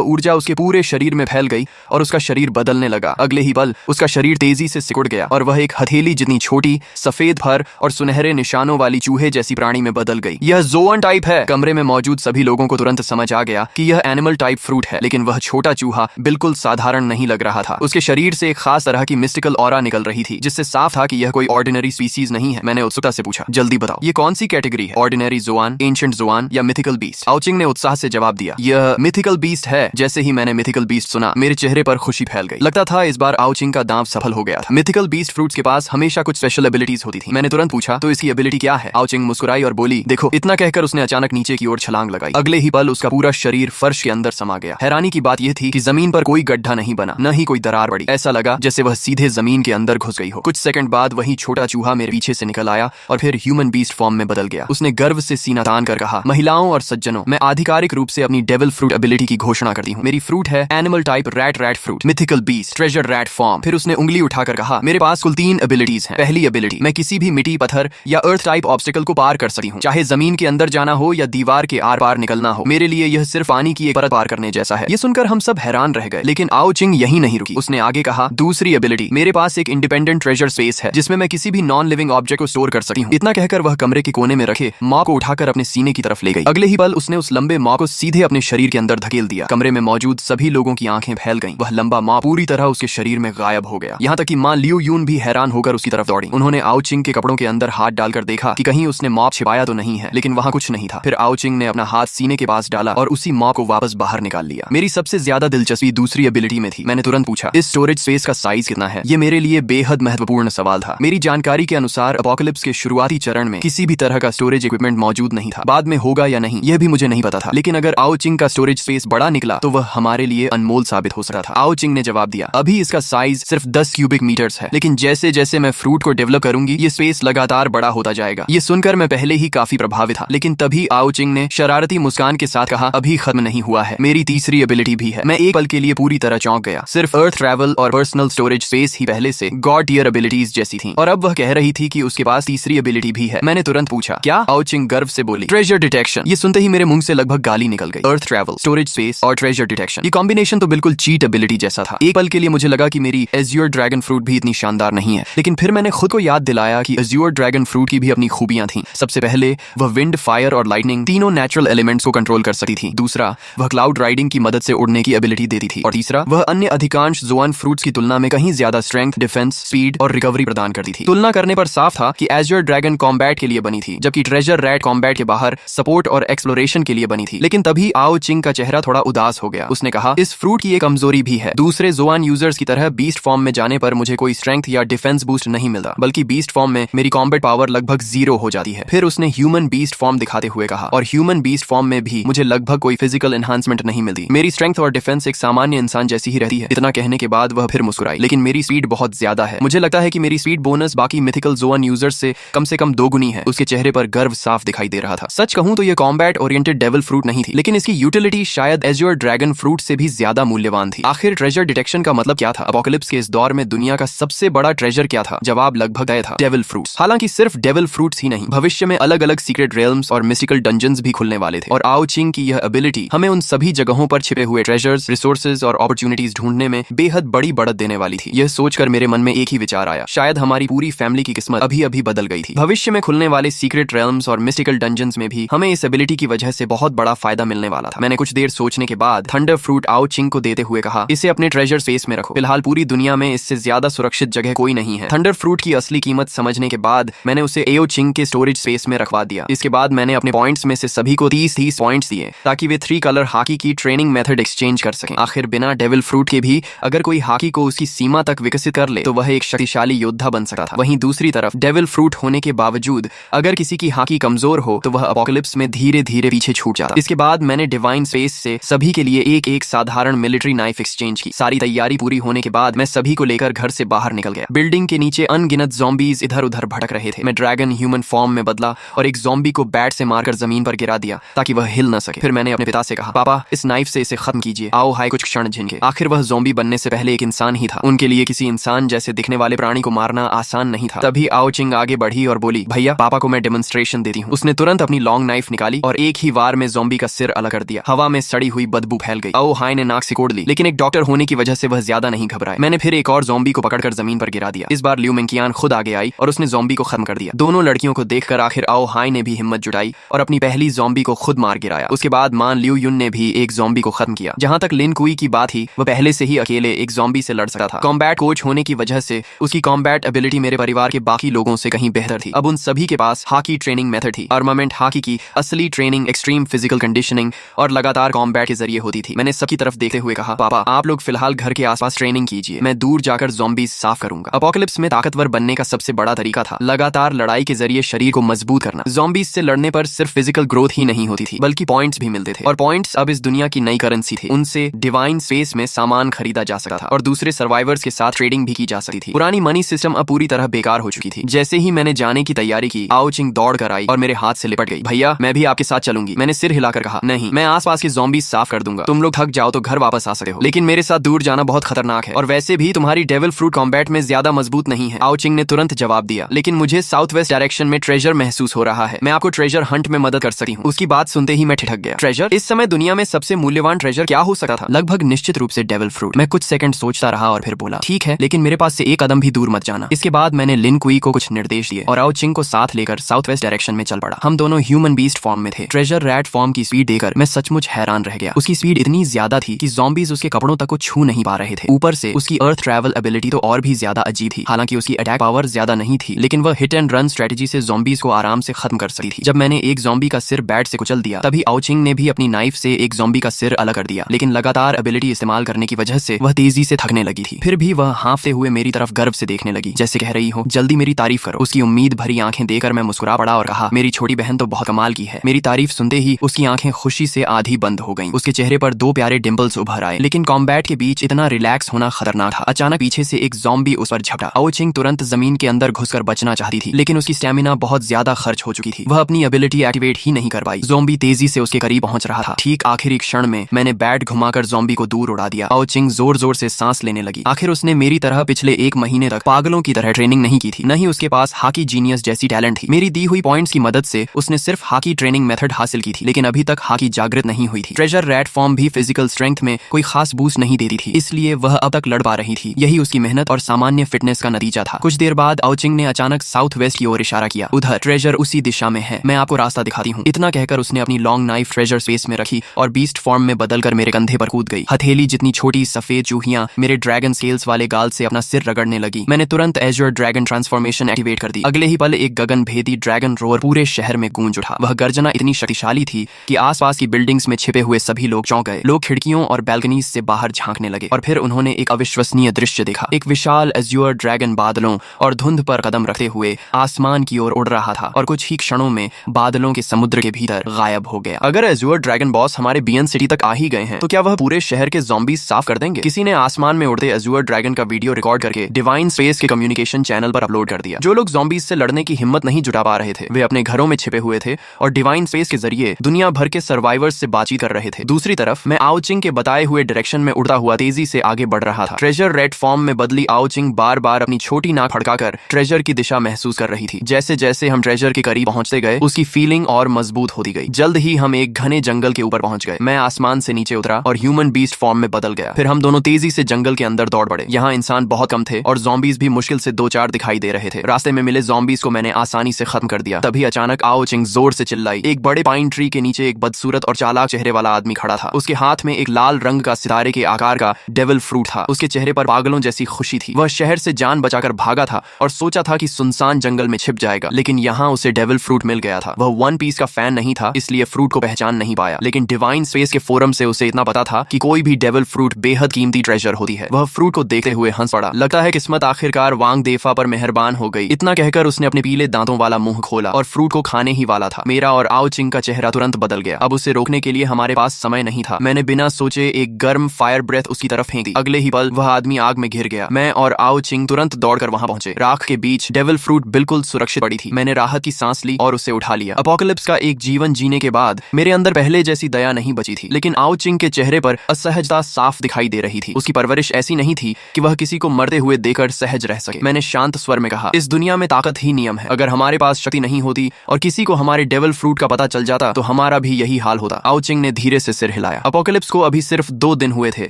ऊर्जा उसके पूरे शरीर में फैल गई और उसका शरीर बदलने लगा। अगले ही पल उसका शरीर तेजी से सिकुड़ गया और वह एक हथेली जितनी छोटी, सफेद फर और सुनहरे निशानों वाली चूहे जैसी प्राणी में बदल गई। यह ज़ोअन टाइप है। कमरे में मौजूद सभी लोगों को तुरंत समझ आ गया कि यह एनिमल टाइप फ्रूट है, लेकिन वह छोटा चूहा बिल्कुल साधारण नहीं लग रहा था। उसके शरीर से एक खास तरह की मिस्टिकल ऑरा निकल रही थी, जिससे साफ था कि यह कोई ऑर्डिनरी स्पीसीज नहीं है। मैंने उत्सुकता से पूछा, जल्दी बताओ, ये कौन सी कैटेगरी है? ऑर्डिनरी ज़ोआन, एंशिएंट ज़ोआन या मिथिकल बीस्ट? आओ चिंग ने उत्साह से जवाब दिया, यह मिथिकल बीस्ट है। जैसे ही मैंने मिथिकल बीस्ट सुना, मेरे चेहरे पर खुशी फैल गई। लगता था इस बार आओ चिंग का दांव सफल हो गया था। मिथिकल बीस्ट फ्रूट्स के पास हमेशा कुछ स्पेशल एबिलिटीज होती थी। मैंने तुरंत पूछा, तो इसकी एबिलिटी क्या है? आओ चिंग मुस्कुराई और बोली, देखो। इतना कहकर उसने अचानक नीचे की ओर छलांग लगाई। अगले ही पल उसका पूरा शरीर फर्श के अंदर समा गया। हैरानी की बात यह थी कि जमीन पर कोई गड्ढा नहीं बना, न ही कोई दरार पड़ी। ऐसा लगा जैसे वह सीधे जमीन के अंदर घुस गई हो। कुछ सेकंड बाद वही छोटा चूहा मेरे पीछे से निकल आया और फिर ह्यूमन बीस्ट फॉर्म में बदल गया। उसने गर्व से सीना तान कर कहा, महिलाओं और सज्जनों, मैं आधिकारिक रूप से अपनी डेविल फ्रूट एबिलिटी की घोषणा करती हूँ। मेरी फ्रूट है animal type rat fruit, mythical beast, treasure rat form. फिर उसने उंगली उठाकर कहा, मेरे पास कुल 3 एबिलिटीज हैं। पहली एबिलिटी, मैं किसी भी मिट्टी, पत्थर या अर्थ टाइप ऑब्स्टिकल को पार कर सकती हूँ, चाहे जमीन के अंदर जाना हो या दीवार के आर पार निकलना हो। मेरे लिए यह सिर्फ पानी की एक परत पार करने जैसा है। ये सुनकर हम सब हैरान रह गए, लेकिन आओ चिंग यही नहीं रुकी। उसने आगे कहा, दूसरी एबिलिटी, मेरे पास एक इंडिपेंडेंट ट्रेजर स्पेस है, जिसमें मैं किसी भी नॉन लिविंग ऑब्जेक्ट को स्टोर कर सकती हूँ। इतना कहकर वह कमरे के कोने में रखे मॉप को उठाकर अपने सीने की तरफ ले गई। अगले ही पल उसने उस लंबे मॉप को सीधे अपने शरीर के अंदर धकेल दिया। कमरे में मौजूद सभी लोगों की आंखें फैल गईं। वह लंबा मॉप पूरी तरह उसके शरीर में गायब हो गया। यहाँ तक कि मां लियू यून भी हैरान होकर उसकी तरफ दौड़ी। उन्होंने आओ चिंग के कपड़ों के अंदर हाथ डालकर देखा कि कहीं उसने मॉप छिपाया तो नहीं है, लेकिन वहां कुछ नहीं था। फिर आओ चिंग ने अपना हाथ सीने के पास डाला और उसी मॉप को वापस बाहर निकाल लिया। मेरी सबसे ज्यादा दिलचस्पी दूसरी एबिलिटी में थी। मैंने तुरंत पूछा, इस स्टोरेज स्पेस का साइज कितना है? ये मेरे लिए बेहद महत्वपूर्ण सवाल था। मेरी जानकारी के अनुसार अपोकलिप्स के शुरुआती चरण में किसी भी तरह का स्टोरेज इक्विपमेंट मौजूद नहीं था। बाद में होगा या नहीं, यह भी मुझे नहीं पता था, लेकिन अगर आओ चिंग का स्टोरेज स्पेस बड़ा निकला तो वह हमारे लिए अनमोल साबित हो सकता था। आओ चिंग ने जवाब दिया, अभी इसका साइज सिर्फ 10 क्यूबिक मीटर्स है, लेकिन जैसे जैसे मैं फ्रूट को डेवलप करूंगी, ये स्पेस लगातार बड़ा होता जाएगा। ये सुनकर मैं पहले ही काफी प्रभावित था, लेकिन तभी आओ चिंग ने शरारती मुस्कान के साथ कहा, अभी खत्म नहीं हुआ है, मेरी तीसरी एबिलिटी भी है। मैं एक पल के लिए पूरी तरह चौंक गया। सिर्फ अर्थ ट्रैवल और पर्सनल स्टोरेज स्पेस ही पहले से गॉड टियर एबिलिटीज जैसी थी, और अब वह कह रही थी कि उसके पास तीसरी एबिलिटी भी है। मैंने तुरंत पूछा, क्या? आओ चिंग गर्व से बोली, ट्रेजर डिटेक्शन। ये सुनते ही मेरे मुंह से लगभग गाली निकल गई। अर्थ ट्रैवल, स्टोरेज स्पेस और ट्रेजर डिटेक्शन, ये कॉम्बिनेशन तो बिल्कुल चीट एबिलिटी जैसा था। एक पल के लिए मुझे लगा कि मेरी एज्योर ड्रैगन फ्रूट भी इतनी शानदार नहीं है, लेकिन फिर मैंने खुद को याद दिलाया कि एज्योर ड्रैगन फ्रूट की भी अपनी खूबियां थीं। सबसे पहले वह विंड, फायर और लाइटनिंग तीनों नेचुरल एलिमेंट्स को कंट्रोल कर सकती थी। दूसरा, वह क्लाउड राइडिंग की मदद से उड़ने की एबिलिटी देती थी। और तीसरा, वह अन्य अधिकांश ज़ोआन फ्रूट्स की तुलना में कहीं ज्यादा स्ट्रेंथ, डिफेंस, स्पीड और रिकवरी प्रदान करती थी। तुलना करने पर साफ था कि एज्योर ड्रैगन कॉम्बैट के लिए बनी थी, जबकि ट्रेजर रैट कॉम्बैट के बाहर सपोर्ट और एक्सप्लोरेशन के लिए बनी थी। लेकिन तभी आओ चिंग का चेहरा थोड़ा उदास हो गया। उसने कहा, इस फ्रूट की एक कमजोरी भी है। दूसरे ज़ोआन यूजर्स की तरह बीस्ट फॉर्म में जाने पर मुझे कोई स्ट्रेंथ या डिफेंस बूस्ट नहीं मिलता, बल्कि बीस्ट फॉर्म में मेरी कॉम्बैट पावर लगभग 0 हो जाती है। फिर उसने ह्यूमन बीस्ट फॉर्म दिखाते हुए कहा, और ह्यूमन बीस्ट फॉर्म में भी मुझे लगभग कोई फिजिकल एनहांसमेंट नहीं मिलती। मेरी स्ट्रेंथ और डिफेंस एक सामान्य इंसान जैसी ही रहती है। इतना कहने के बाद वह फिर मुस्कुराई, लेकिन मेरी स्पीड बहुत ज्यादा है। मुझे लगता है कि मेरी स्पीड बोनस बाकी मिथिकल ज़ोआन यूजर्स से कम 2 गुनी है। उसके चेहरे पर गर्व साफ दिखाई दे रहा था। सच कहूं तो यह कॉम्बैट ओरिएंटेड डेविल फ्रूट नहीं थी, लेकिन इसकी यूटिलिटी शायद एज्योर ड्रैगन फ्रूट से भी ज्यादा मूल्यवान थी। आखिर ट्रेजर डिटेक्शन का मतलब क्या था? अपोकलिप्स के इस दौर में दुनिया का सबसे बड़ा ट्रेजर क्या था? जवाब लगभग तय था, डेविल फ्रूट्स। हालांकि सिर्फ डेविल फ्रूट्स ही नहीं, भविष्य में अलग अलग सीक्रेट रेल्म्स और मिस्टिकल डंजन्स भी खुलने वाले थे। और आओ चिंग की यह एबिलिटी हमें उन सभी जगहों पर छिपे हुए ट्रेजर्स, रिसोर्सेज और अपॉर्चुनिटीज ढूंढने में बेहद बड़ी बढ़त देने वाली थी। यह सोचकर मेरे मन में एक ही विचार आया, शायद हमारी पूरी फैमिली की किस्मत अभी अभी बदल गई थी। भविष्य में खुलने वाले सीक्रेट रेल्म्स और मिस्टिकल डंजन्स में भी हमें इस एबिलिटी की वजह से बहुत बड़ा फायदा मिलने वाला था। मैंने कुछ देर सोचने के बाद थंडर फ्रूट आओ चिंग को देते हुए कहा, इसे अपने ट्रेजर स्पेस में रखो। फिलहाल पूरी दुनिया में इससे ज्यादा सुरक्षित जगह कोई नहीं है। थंडर फ्रूट की असली कीमत समझने के बाद मैंने उसे एओ चिंग के स्टोरेज स्पेस में रखवा दिया। इसके बाद मैंने अपने पॉइंट्स में से सभी को 30 पॉइंट्स दिए, ताकि वे 3 कलर हॉकी की ट्रेनिंग मेथड एक्सचेंज कर सकें। आखिर बिना डेविल फ्रूट के भी अगर कोई हॉकी को उसकी सीमा तक विकसित कर ले तो वह एक शक्तिशाली योद्धा बन सकता था। वहीं दूसरी तरफ डेविल फ्रूट होने के बावजूद अगर किसी की हॉकी कमजोर हो तो वह अपोकलिप्स में धीरे धीरे पीछे छूट जाता। इसके बाद मैंने डिवाइन स्पेस से सभी के लिए एक साधारण मिलिट्री नाइफ एक्सचेंज की। सारी तैयारी पूरी होने के बाद मैं सभी को लेकर घर से बाहर निकल गया। बिल्डिंग के नीचे अनगिनत ज़ॉम्बीज इधर उधर भटक रहे थे। मैं ड्रैगन ह्यूमन फॉर्म में बदला और एक ज़ॉम्बी को बैट से मारकर जमीन पर गिरा दिया ताकि वह हिल न सके। फिर मैंने अपने पिता से कहा, पापा इस नाइफ से इसे खत्म कीजिए। आओ हाय कुछ क्षण झिनके। आखिर वह ज़ॉम्बी बनने से पहले एक इंसान ही था। उनके लिए किसी इंसान जैसे दिखने वाले प्राणी को मारना आसान नहीं था। तभी आओ चिंग आगे बढ़ी और बोली, भैया पापा को मैं डेमोन्स्ट्रेशन देती हूँ। उसने तुरंत अपनी लॉन्ग नाइफ निकाली और एक ही वार में ज़ॉम्बी का सिर अलग कर दिया। हवा में सड़ी हुई बदबू फैल गई। आओ हाय ने नाक सिकोड़ ली, लेकिन एक डॉक्टर होने की वजह से वह ज्यादा नहीं घबराए। मैंने फिर एक और ज़ॉम्बी को पकड़कर जमीन पर गिरा दिया। इस बार लियू मेंकियान खुद आगे आई और उसने ज़ॉम्बी को खत्म कर दिया। दोनों लड़कियों को देखकर आखिर आओ हाय ने भी हिम्मत जुटाई और अपनी पहली ज़ॉम्बी को खुद मार गिराया। उसके बाद मान लियू युन ने भी एक ज़ॉम्बी को खत्म किया। जहां तक लिन कुई की बात थी, वह पहले से ही अकेले एक ज़ॉम्बी से लड़ सकता था। कॉम्बैट कोच होने की वजह से उसकी कॉम्बैट एबिलिटी मेरे परिवार के बाकी लोगों से कहीं बेहतर थी। अब उन सभी के पास हाकी ट्रेनिंग मेथड थी। आर्मामेंट हाकी की असली ट्रेनिंग एक्सट्रीम फिजिकल कंडीशनिंग और लगातार कॉम्बैट के जरिए होती थी। मैंने सबकी तरफ देखते हुए कहा, पापा आप लोग फिलहाल घर के आसपास ट्रेनिंग कीजिए, मैं दूर जाकर ज़ॉम्बीज साफ करूंगा। अपोकलिप्स में ताकतवर बनने का सबसे बड़ा तरीका था लगातार लड़ाई के जरिए शरीर को मजबूत करना। ज़ॉम्बीज से लड़ने पर सिर्फ फिजिकल ग्रोथ ही नहीं होती थी, बल्कि पॉइंट्स भी मिलते थे और पॉइंट्स अब इस दुनिया की नई करेंसी थी। उनसे डिवाइन स्पेस में सामान खरीदा जा सकता था और दूसरे सर्वाइवर्स के साथ ट्रेडिंग भी की जा सकती थी। पुरानी मनी सिस्टम अब पूरी तरह बेकार हो चुकी थी। जैसे ही मैंने जाने की तैयारी की, आओ चिंग दौड़ कर आई और मेरे हाथ से लिपट गई। भैया मैं भी आपके साथ चलूंगी। मैंने सिर हिलाकर कहा, नहीं, मैं आसपास के ज़ॉम्बीज साफ कर दूंगा। तुम लोग थक जाओ तो घर वापस आ सकते हो, लेकिन मेरे साथ दूर जाना बहुत खतरनाक है और वैसे भी तुम्हारी डेविल फ्रूट कॉम्बैट में ज्यादा मजबूत नहीं है। आओ चिंग ने तुरंत जवाब दिया, लेकिन मुझे साउथ वेस्ट डायरेक्शन में ट्रेजर महसूस हो रहा है। मैं आपको ट्रेजर हंट में मदद कर सकती हूँ। उसकी बात सुनते ही मैं ठिठक गया। ट्रेजर? इस समय दुनिया में सबसे मूल्यवान ट्रेजर क्या हो सकता था? लगभग निश्चित रूप से डेविल फ्रूट। मैं कुछ सेकंड सोचता रहा और फिर बोला, ठीक है, लेकिन मेरे पास से एक कदम भी दूर मत जाना। इसके बाद मैंने लिन कुई को कुछ निर्देश दिए और आओ चिंग को साथ लेकर साउथ वेस्ट डायरेक्शन में चल पड़ा। हम दोनों ह्यूमन बीस्ट फॉर्म में थे। ट्रेजर रैट फॉर्म की स्पीड देखकर मैं सचमुच हैरान रह गया। उसकी स्पीड इतनी ज्यादा थी कि ज़ॉम्बीज उसके कपड़ों तक को छू नहीं पा रहे थे। ऊपर से उसकी अर्थ ट्रैवल एबिलिटी तो और भी ज्यादा अजीब थी। हालांकि उसकी अटैक पावर ज्यादा नहीं थी, लेकिन वह हिट एंड रन स्ट्रेटेजी से ज़ॉम्बीज को आराम से खत्म कर सकती थी। जब मैंने एक ज़ॉम्बी का सिर बैट से कुचल दिया, तभी आओ चिंग ने भी अपनी नाइफ से एक ज़ॉम्बी का सिर अलग कर दिया। लेकिन लगातार एबिलिटी इस्तेमाल करने की वजह से वह तेजी से थकने लगी थी। फिर भी वह हाँफते हुए मेरी तरफ गर्व से देखने लगी, जैसे कह रही हो, जल्दी मेरी तारीफ करो। उसकी उम्मीद भरी आंखें देकर मैं मुस्कुरा पड़ा और कहा, मेरी छोटी बहन तो बहुत कमाल की है। मेरी तारीफ सुनते ही उसकी आंखें खुशी से आधी बंद हो गईं। उसके चेहरे पर दो प्यारे डिंपल्स उभर आए। लेकिन कॉम्बैट के बीच इतना रिलैक्स होना खतरनाक था। अचानक पीछे से एक ज़ॉम्बी उस पर झपटा। आओ चिंग तुरंत जमीन के अंदर घुसकर बचना चाहती थी, लेकिन उसकी स्टैमिना बहुत ज्यादा खर्च हो चुकी थी। वह अपनी एबिलिटी एक्टिवेट ही नहीं कर पाई। ज़ॉम्बी तेजी से उसके करीब पहुंच रहा था। ठीक आखिरी क्षण में मैंने बैट घुमाकर ज़ॉम्बी को दूर उड़ा दिया। आओ चिंग जोर जोर से सांस लेने लगी। आखिर उसने मेरी तरह पिछले एक महीने तक पागलों की तरह ट्रेनिंग नहीं की थी, न ही उसके पास हाकी जीनियस जैसी टैलेंट थी। मेरी दी हुई पॉइंट्स की मदद से उसने सिर्फ हाकी ट्रेनिंग मेथड हासिल की थी, लेकिन अभी तक हाकी जागृत नहीं हुई थी। ट्रेजर रैट फॉर्म भी फिजिकल स्ट्रेंथ में कोई खास बूस्ट नहीं देती थी, इसलिए वह अब तक लड़ पा रही थी। यही उसकी मेहनत और सामान्य फिटनेस का नतीजा था। कुछ देर बाद आओ चिंग ने अचानक साउथ वेस्ट की ओर इशारा किया। उधर ट्रेजर उसी दिशा में है, मैं आपको रास्ता दिखाती हूँ। इतना कहकर उसने अपनी लॉन्ग नाइफ ट्रेजर स्पेस में रखी और बीस्ट फॉर्म में बदलकर मेरे कंधे पर कूद गई। हथेली जितनी छोटी सफेद चूहियां मेरे ड्रैगन स्केल्स वाले गाल से अपना सिर रगड़ने लगी। मैंने तुरंत एज्योर ड्रैगन ट्रांसफॉर्मेशन एक्टिवेट कर दी। अगले ही पल एक गगन भेदी ड्रैगन रोर पूरे शहर में गूंज उठा। वह गर्जना इतनी शक्तिशाली थी कि आसपास की बिल्डिंग्स में छिपे हुए सभी लोग चौंक गए। लोग खिड़कियों और बैल्कनीज से बाहर झांकने लगे और फिर उन्होंने एक अविश्वसनीय दृश्य देखा। एक विशाल एज्योर ड्रैगन बादलों और धुंध पर कदम रखते हुए आसमान की ओर उड़ रहा था और कुछ ही क्षणों में बादलों के समुद्र के भीतर गायब हो गया। अगर एज्योर ड्रैगन बॉस हमारे बीएन सिटी तक आ ही गए हैं, तो क्या वह पूरे शहर के ज़ॉम्बीज साफ कर देंगे? किसी ने आसमान में उड़ते एज्योर ड्रैगन का वीडियो रिकॉर्ड करके डिवाइन स्पेस के कम्युनिकेशन चैनल पर अपलोड कर दिया। जो लोग ज़ॉम्बीज से लड़ने की हिम्मत नहीं जुटा पा रहे थे, वे अपने घरों में छिपे हुए थे और डिवाइन स्पेस के जरिए दुनिया भर के सर्वाइवर्स से बातचीत कर रहे थे। दूसरी तरफ मैं आओ चिंग के बताए हुए डायरेक्शन में उड़ता हुआ तेजी से आगे बढ़ रहा था। ट्रेजर रेड फॉर्म में बदली आओ चिंग बार बार अपनी छोटी नाक फड़काकर ट्रेजर की दिशा महसूस कर रही थी। जैसे जैसे हम ट्रेजर के करीब पहुंचते गए, उसकी फीलिंग और मजबूत होती गई। जल्द ही हम एक घने जंगल के ऊपर पहुंच गए। मैं आसमान से नीचे उतरा और ह्यूमन बीस्ट फॉर्म में बदल गया। फिर हम दोनों तेजी से जंगल के अंदर दौड़ पड़े। यहाँ इंसान बहुत कम थे और ज़ॉम्बीज भी मुश्किल से 2-4 दिखाई दे रहे थे। रास्ते में मिले ज़ॉम्बीज को मैंने आसानी से खत्म कर दिया। तभी अचानक आओ चिंग जोर से चिल्लाई। एक बड़े पाइन ट्री के नीचे एक बदसूरत और चालाक चेहरे वाला आदमी खड़ा था। उसके हाथ में एक लाल रंग का सितारे के आकार का डेविल फ्रूट था। उसके चेहरे पर पागलों जैसी खुशी थी। वह शहर से जान बचाकर भागा था और सोचा था कि सुनसान जंगल में छिप जाएगा, लेकिन यहाँ उसे डेविल फ्रूट मिल गया था। वह वन पीस का फैन नहीं था, इसलिए फ्रूट को पहचान नहीं पाया, लेकिन डिवाइन स्पेस के फोरम से उसे इतना पता था कि कोई भी डेविल फ्रूट बेहद कीमती ट्रेजर होती है। वह फ्रूट को देखते हुए हंस पड़ा। लगता है किस्मत आखिरकार वांग देफा पर मेहरबान हो गई। इतना कहकर उसने अपने पीले दांतों वाला मुंह खोला और फ्रूट को खाने ही वाला था। मेरा और आओ चिंग का चेहरा तुरंत बदल गया। अब उसे रोकने के लिए हमारे पास समय नहीं था। मैंने बिना सोचे एक गर्म फायर ब्रेथ उसकी तरफ फेंक दी। अगले ही पल वह आदमी आग में घिर गया। मैं और आओ चिंग तुरंत दौड़कर वहां पहुंचे। राख के बीच डेविल फ्रूट बिल्कुल सुरक्षित पड़ी थी। मैंने राहत की सांस ली और उसे उठा लिया। अपोकलिप्स का एक जीवन जीने के बाद मेरे अंदर पहले जैसी दया नहीं बची थी, लेकिन आओ चिंग के चेहरे पर असहजता साफ दिखाई दे रही थी। उसकी परवरिश ऐसी नहीं थी कि वह किसी को मरते हुए देखकर सहज रह सके। मैंने शांत स्वर में कहा, इस दुनिया में ताकत ही नियम है। अगर हमारे पास शक्ति नहीं होती और किसी को हमारे डेविल फ्रूट का पता चल जाता तो हमारा भी यही हाल होता। आओ चिंग ने धीरे से सिर हिलाया। अपोकलिप्स को अभी सिर्फ 2 दिन हुए थे,